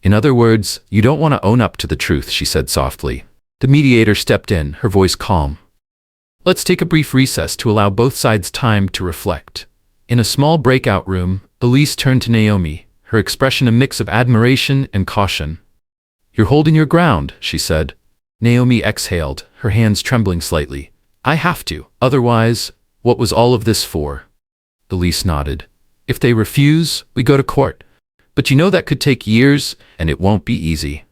"In other words, you don't want to own up to the truth," she said softly. The mediator stepped in, her voice calm. "Let's take a brief recess to allow both sides time to reflect." In a small breakout room, Elise turned to Naomi, her expression a mix of admiration and caution. "You're holding your ground," she said. Naomi exhaled, her hands trembling slightly. "I have to. Otherwise, what was all of this for?" Elise nodded. "If they refuse, we go to court. But you know that could take years, and it won't be easy."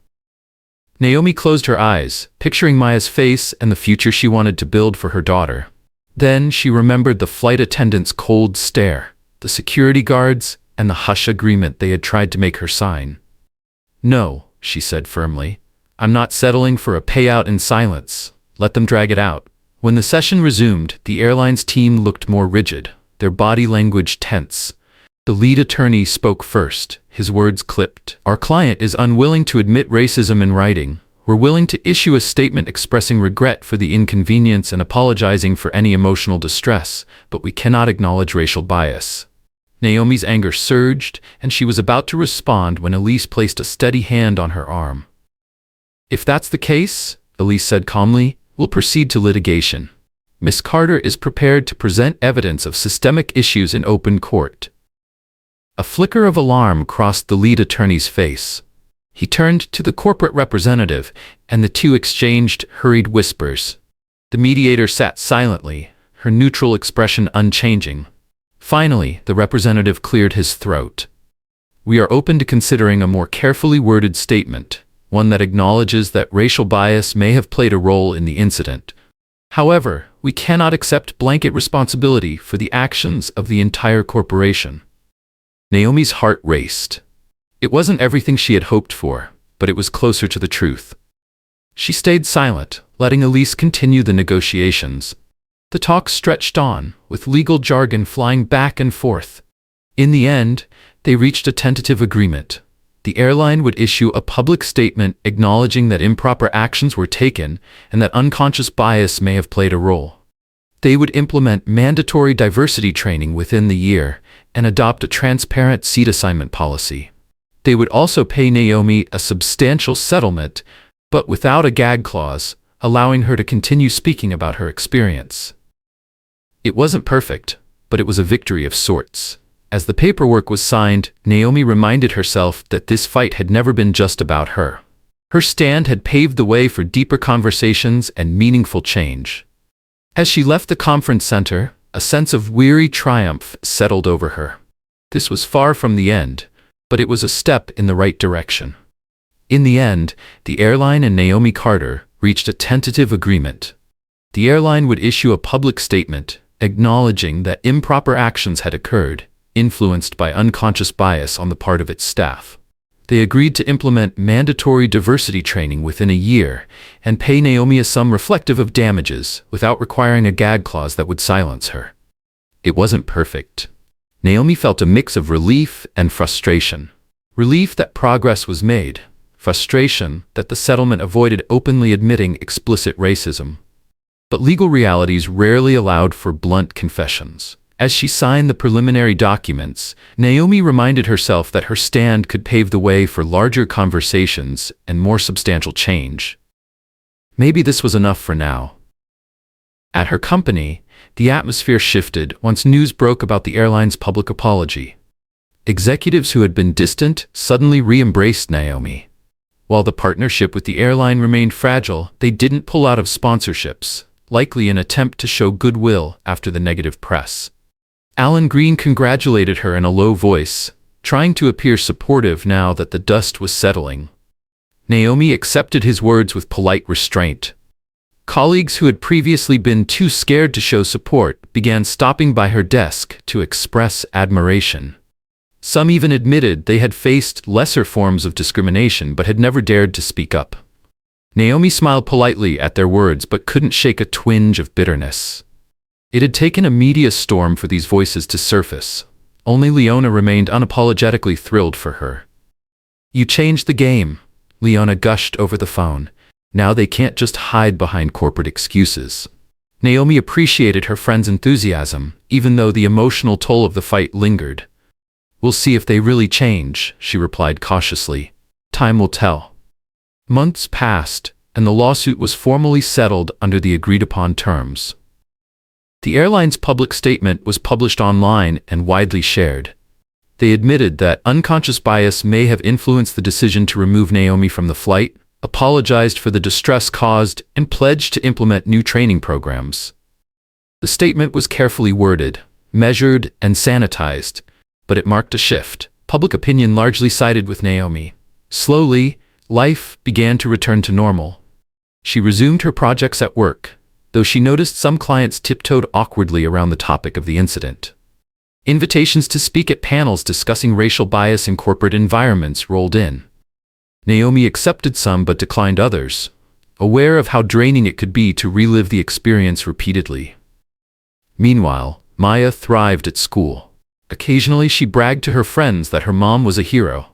Naomi closed her eyes, picturing Maya's face and the future she wanted to build for her daughter. Then she remembered the flight attendant's cold stare, the security guards, and the hush agreement they had tried to make her sign. "No," she said firmly. "I'm not settling for a payout in silence. Let them drag it out." When the session resumed, the airline's team looked more rigid, their body language tense. The lead attorney spoke first, his words clipped. "Our client is unwilling to admit racism in writing. We're willing to issue a statement expressing regret for the inconvenience and apologizing for any emotional distress, but we cannot acknowledge racial bias." Naomi's anger surged, and she was about to respond when Elise placed a steady hand on her arm. "If that's the case," Elise said calmly, "we'll proceed to litigation. Miss Carter is prepared to present evidence of systemic issues in open court." A flicker of alarm crossed the lead attorney's face. He turned to the corporate representative, and the two exchanged hurried whispers. The mediator sat silently, her neutral expression unchanging. Finally, the representative cleared his throat. "We are open to considering a more carefully worded statement, one that acknowledges that racial bias may have played a role in the incident. However, we cannot accept blanket responsibility for the actions of the entire corporation." Naomi's heart raced. It wasn't everything she had hoped for, but it was closer to the truth. She stayed silent, letting Elise continue the negotiations. The talk stretched on, with legal jargon flying back and forth. In the end, they reached a tentative agreement. The airline would issue a public statement acknowledging that improper actions were taken and that unconscious bias may have played a role. They would implement mandatory diversity training within the year and adopt a transparent seat assignment policy. They would also pay Naomi a substantial settlement, but without a gag clause, allowing her to continue speaking about her experience. It wasn't perfect, but it was a victory of sorts. As the paperwork was signed, Naomi reminded herself that this fight had never been just about her. Her stand had paved the way for deeper conversations and meaningful change. As she left the conference center, a sense of weary triumph settled over her. This was far from the end, but it was a step in the right direction. In the end, the airline and Naomi Carter reached a tentative agreement. The airline would issue a public statement acknowledging that improper actions had occurred, influenced by unconscious bias on the part of its staff. They agreed to implement mandatory diversity training within a year and pay Naomi a sum reflective of damages without requiring a gag clause that would silence her. It wasn't perfect. Naomi felt a mix of relief and frustration. Relief that progress was made, frustration that the settlement avoided openly admitting explicit racism. But legal realities rarely allowed for blunt confessions. As she signed the preliminary documents, Naomi reminded herself that her stand could pave the way for larger conversations and more substantial change. Maybe this was enough for now. At her company, the atmosphere shifted once news broke about the airline's public apology. Executives who had been distant suddenly re-embraced Naomi. While the partnership with the airline remained fragile, they didn't pull out of sponsorships, likely an attempt to show goodwill after the negative press. Alan Green congratulated her in a low voice, trying to appear supportive now that the dust was settling. Naomi accepted his words with polite restraint. Colleagues who had previously been too scared to show support began stopping by her desk to express admiration. Some even admitted they had faced lesser forms of discrimination but had never dared to speak up. Naomi smiled politely at their words but couldn't shake a twinge of bitterness. It had taken a media storm for these voices to surface. Only Leona remained unapologetically thrilled for her. "You changed the game," Leona gushed over the phone. "Now they can't just hide behind corporate excuses." Naomi appreciated her friend's enthusiasm, even though the emotional toll of the fight lingered. "We'll see if they really change," she replied cautiously. "Time will tell." Months passed, and the lawsuit was formally settled under the agreed-upon terms. The airline's public statement was published online and widely shared. They admitted that unconscious bias may have influenced the decision to remove Naomi from the flight, apologized for the distress caused, and pledged to implement new training programs. The statement was carefully worded, measured, and sanitized, but it marked a shift. Public opinion largely sided with Naomi. Slowly, life began to return to normal. She resumed her projects at work, though she noticed some clients tiptoed awkwardly around the topic of the incident. Invitations to speak at panels discussing racial bias in corporate environments rolled in. Naomi accepted some but declined others, aware of how draining it could be to relive the experience repeatedly. Meanwhile, Maya thrived at school. Occasionally she bragged to her friends that her mom was a hero.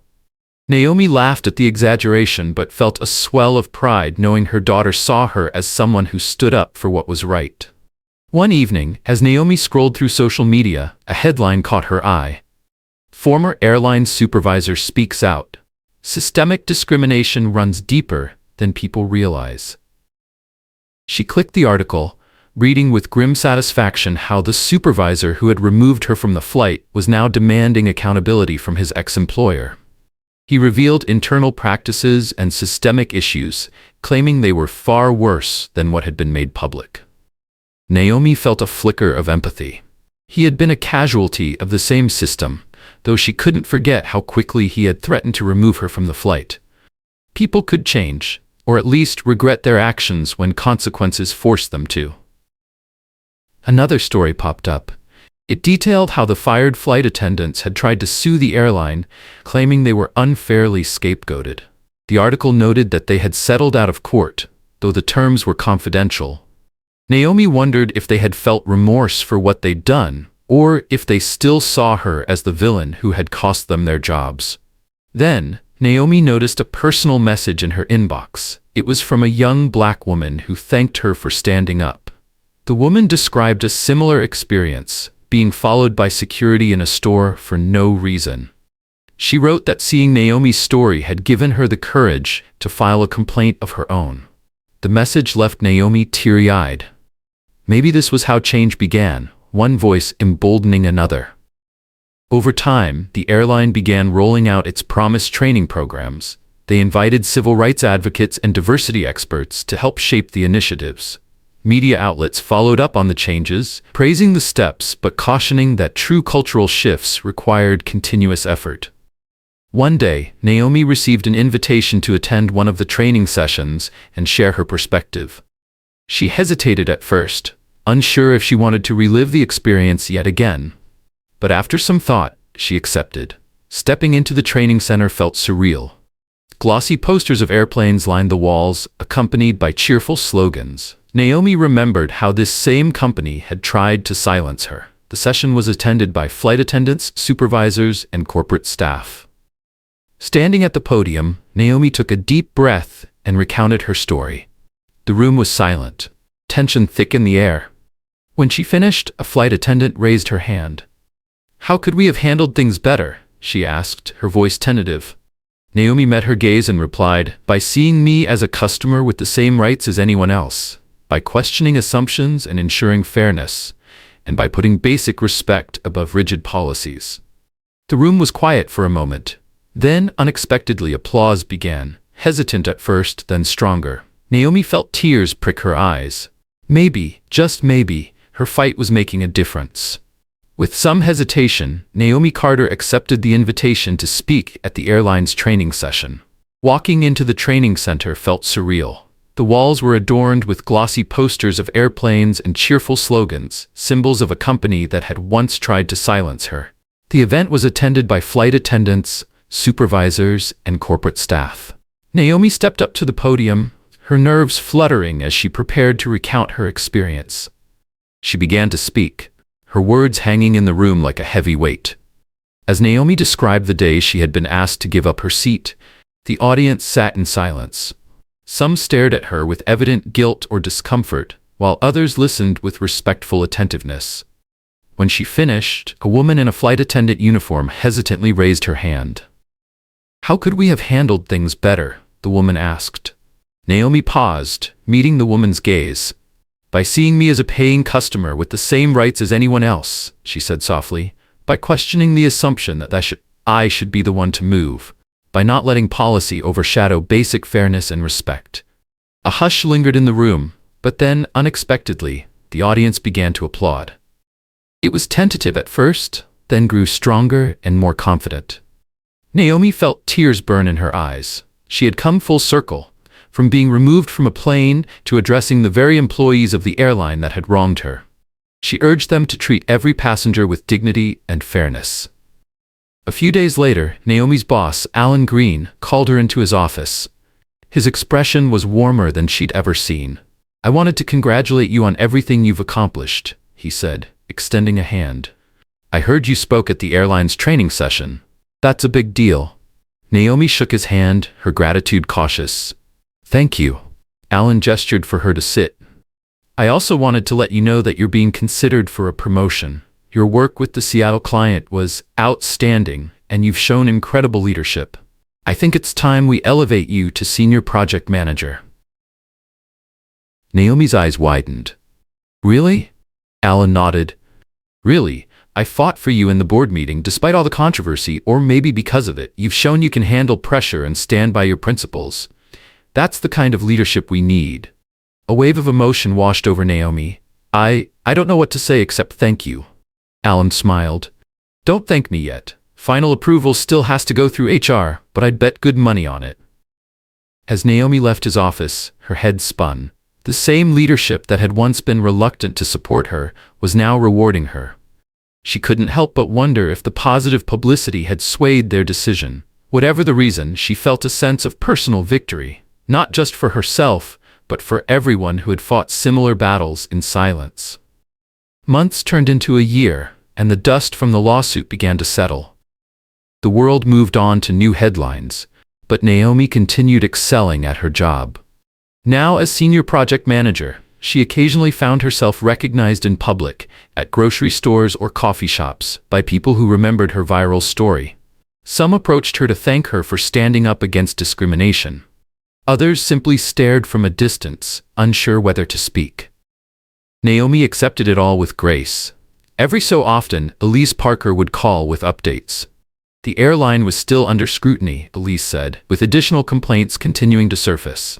Naomi laughed at the exaggeration but felt a swell of pride knowing her daughter saw her as someone who stood up for what was right. One evening, as Naomi scrolled through social media, a headline caught her eye. "Former airline supervisor speaks out. Systemic discrimination runs deeper than people realize." She clicked the article, reading with grim satisfaction how the supervisor who had removed her from the flight was now demanding accountability from his ex-employer. He revealed internal practices and systemic issues, claiming they were far worse than what had been made public. Naomi felt a flicker of empathy. He had been a casualty of the same system, though she couldn't forget how quickly he had threatened to remove her from the flight. People could change, or at least regret their actions when consequences forced them to. Another story popped up. It detailed how the fired flight attendants had tried to sue the airline, claiming they were unfairly scapegoated. The article noted that they had settled out of court, though the terms were confidential. Naomi wondered if they had felt remorse for what they'd done, or if they still saw her as the villain who had cost them their jobs. Then, Naomi noticed a personal message in her inbox. It was from a young black woman who thanked her for standing up. The woman described a similar experience, being followed by security in a store for no reason. She wrote that seeing Naomi's story had given her the courage to file a complaint of her own. The message left Naomi teary-eyed. Maybe this was how change began, one voice emboldening another. Over time, the airline began rolling out its promised training programs. They invited civil rights advocates and diversity experts to help shape the initiatives. Media outlets followed up on the changes, praising the steps but cautioning that true cultural shifts required continuous effort. One day, Naomi received an invitation to attend one of the training sessions and share her perspective. She hesitated at first, unsure if she wanted to relive the experience yet again. But after some thought, she accepted. Stepping into the training center felt surreal. Glossy posters of airplanes lined the walls, accompanied by cheerful slogans. Naomi remembered how this same company had tried to silence her. The session was attended by flight attendants, supervisors, and corporate staff. Standing at the podium, Naomi took a deep breath and recounted her story. The room was silent. Tension thick in the air. When she finished, a flight attendant raised her hand. "How could we have handled things better?" she asked, her voice tentative. Naomi met her gaze and replied, "By seeing me as a customer with the same rights as anyone else, by questioning assumptions and ensuring fairness, and by putting basic respect above rigid policies." The room was quiet for a moment. Then, unexpectedly, applause began, hesitant at first, then stronger. Naomi felt tears prick her eyes. Maybe, just maybe, her fight was making a difference. With some hesitation, Naomi Carter accepted the invitation to speak at the airline's training session. Walking into the training center felt surreal. The walls were adorned with glossy posters of airplanes and cheerful slogans, symbols of a company that had once tried to silence her. The event was attended by flight attendants, supervisors, and corporate staff. Naomi stepped up to the podium, her nerves fluttering as she prepared to recount her experience. She began to speak, her words hanging in the room like a heavy weight. As Naomi described the day she had been asked to give up her seat, the audience sat in silence. Some stared at her with evident guilt or discomfort, while others listened with respectful attentiveness. When she finished, a woman in a flight attendant uniform hesitantly raised her hand. "How could we have handled things better?" the woman asked. Naomi paused, meeting the woman's gaze. "By seeing me as a paying customer with the same rights as anyone else," she said softly, "by questioning the assumption that I should be the one to move, by not letting policy overshadow basic fairness and respect." A hush lingered in the room, but then, unexpectedly, the audience began to applaud. It was tentative at first, then grew stronger and more confident. Naomi felt tears burn in her eyes. She had come full circle, from being removed from a plane to addressing the very employees of the airline that had wronged her. She urged them to treat every passenger with dignity and fairness. A few days later, Naomi's boss, Alan Green, called her into his office. His expression was warmer than she'd ever seen. "I wanted to congratulate you on everything you've accomplished," he said, extending a hand. "I heard you spoke at the airline's training session. That's a big deal." Naomi shook his hand, her gratitude cautious. "Thank you." Alan gestured for her to sit. "I also wanted to let you know that you're being considered for a promotion. Your work with the Seattle client was outstanding, and you've shown incredible leadership. I think it's time we elevate you to senior project manager." Naomi's eyes widened. "Really?" Alan nodded. "Really, I fought for you in the board meeting despite all the controversy, or maybe because of it. You've shown you can handle pressure and stand by your principles. That's the kind of leadership we need." A wave of emotion washed over Naomi. I don't know what to say except thank you." Alan smiled. "Don't thank me yet. Final approval still has to go through HR, but I'd bet good money on it." As Naomi left his office, her head spun. The same leadership that had once been reluctant to support her was now rewarding her. She couldn't help but wonder if the positive publicity had swayed their decision. Whatever the reason, she felt a sense of personal victory, not just for herself, but for everyone who had fought similar battles in silence. Months turned into a year, and the dust from the lawsuit began to settle. The world moved on to new headlines, but Naomi continued excelling at her job. Now as senior project manager, she occasionally found herself recognized in public, at grocery stores or coffee shops, by people who remembered her viral story. Some approached her to thank her for standing up against discrimination. Others simply stared from a distance, unsure whether to speak. Naomi accepted it all with grace. Every so often, Elise Parker would call with updates. The airline was still under scrutiny, Elise said, with additional complaints continuing to surface.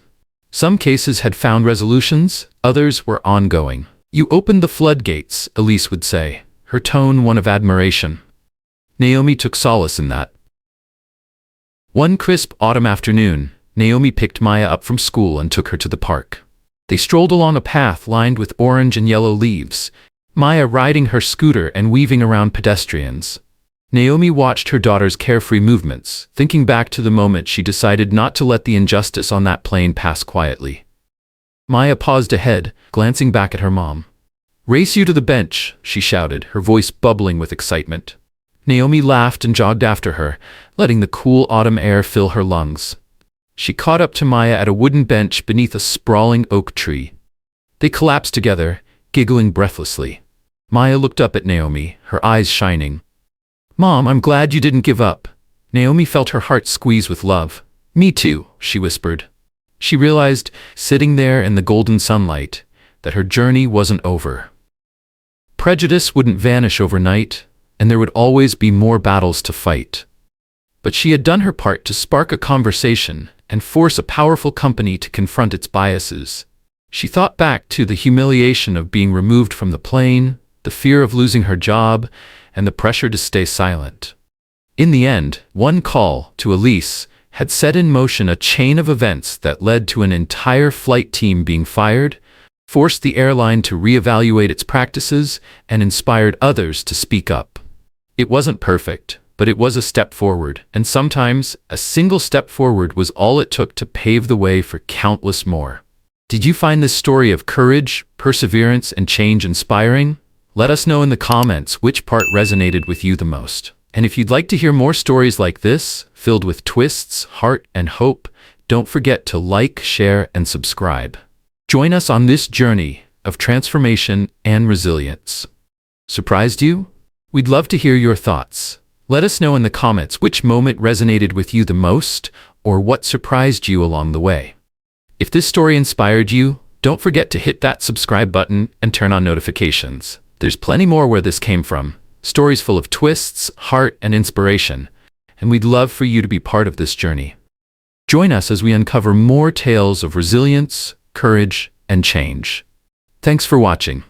Some cases had found resolutions, others were ongoing. "You opened the floodgates," Elise would say, her tone one of admiration. Naomi took solace in that. One crisp autumn afternoon, Naomi picked Maya up from school and took her to the park. They strolled along a path lined with orange and yellow leaves, Maya riding her scooter and weaving around pedestrians. Naomi watched her daughter's carefree movements, thinking back to the moment she decided not to let the injustice on that plane pass quietly. Maya paused ahead, glancing back at her mom. "Race you to the bench," she shouted, her voice bubbling with excitement. Naomi laughed and jogged after her, letting the cool autumn air fill her lungs. She caught up to Maya at a wooden bench beneath a sprawling oak tree. They collapsed together, giggling breathlessly. Maya looked up at Naomi, her eyes shining. "Mom, I'm glad you didn't give up." Naomi felt her heart squeeze with love. "Me too," she whispered. She realized, sitting there in the golden sunlight, that her journey wasn't over. Prejudice wouldn't vanish overnight, and there would always be more battles to fight. But she had done her part to spark a conversation and force a powerful company to confront its biases. She thought back to the humiliation of being removed from the plane, the fear of losing her job, and the pressure to stay silent. In the end, one call to Elise had set in motion a chain of events that led to an entire flight team being fired, forced the airline to reevaluate its practices, and inspired others to speak up. It wasn't perfect, but it was a step forward, and sometimes a single step forward was all it took to pave the way for countless more. Did you find this story of courage, perseverance, and change inspiring? Let us know in the comments which part resonated with you the most. And if you'd like to hear more stories like this, filled with twists, heart, and hope, don't forget to like, share, and subscribe. Join us on this journey of transformation and resilience. Surprised you? We'd love to hear your thoughts. Let us know in the comments which moment resonated with you the most, or what surprised you along the way. If this story inspired you, don't forget to hit that subscribe button and turn on notifications. There's plenty more where this came from. Stories full of twists, heart, and inspiration, and we'd love for you to be part of this journey. Join us as we uncover more tales of resilience, courage, and change. Thanks for watching.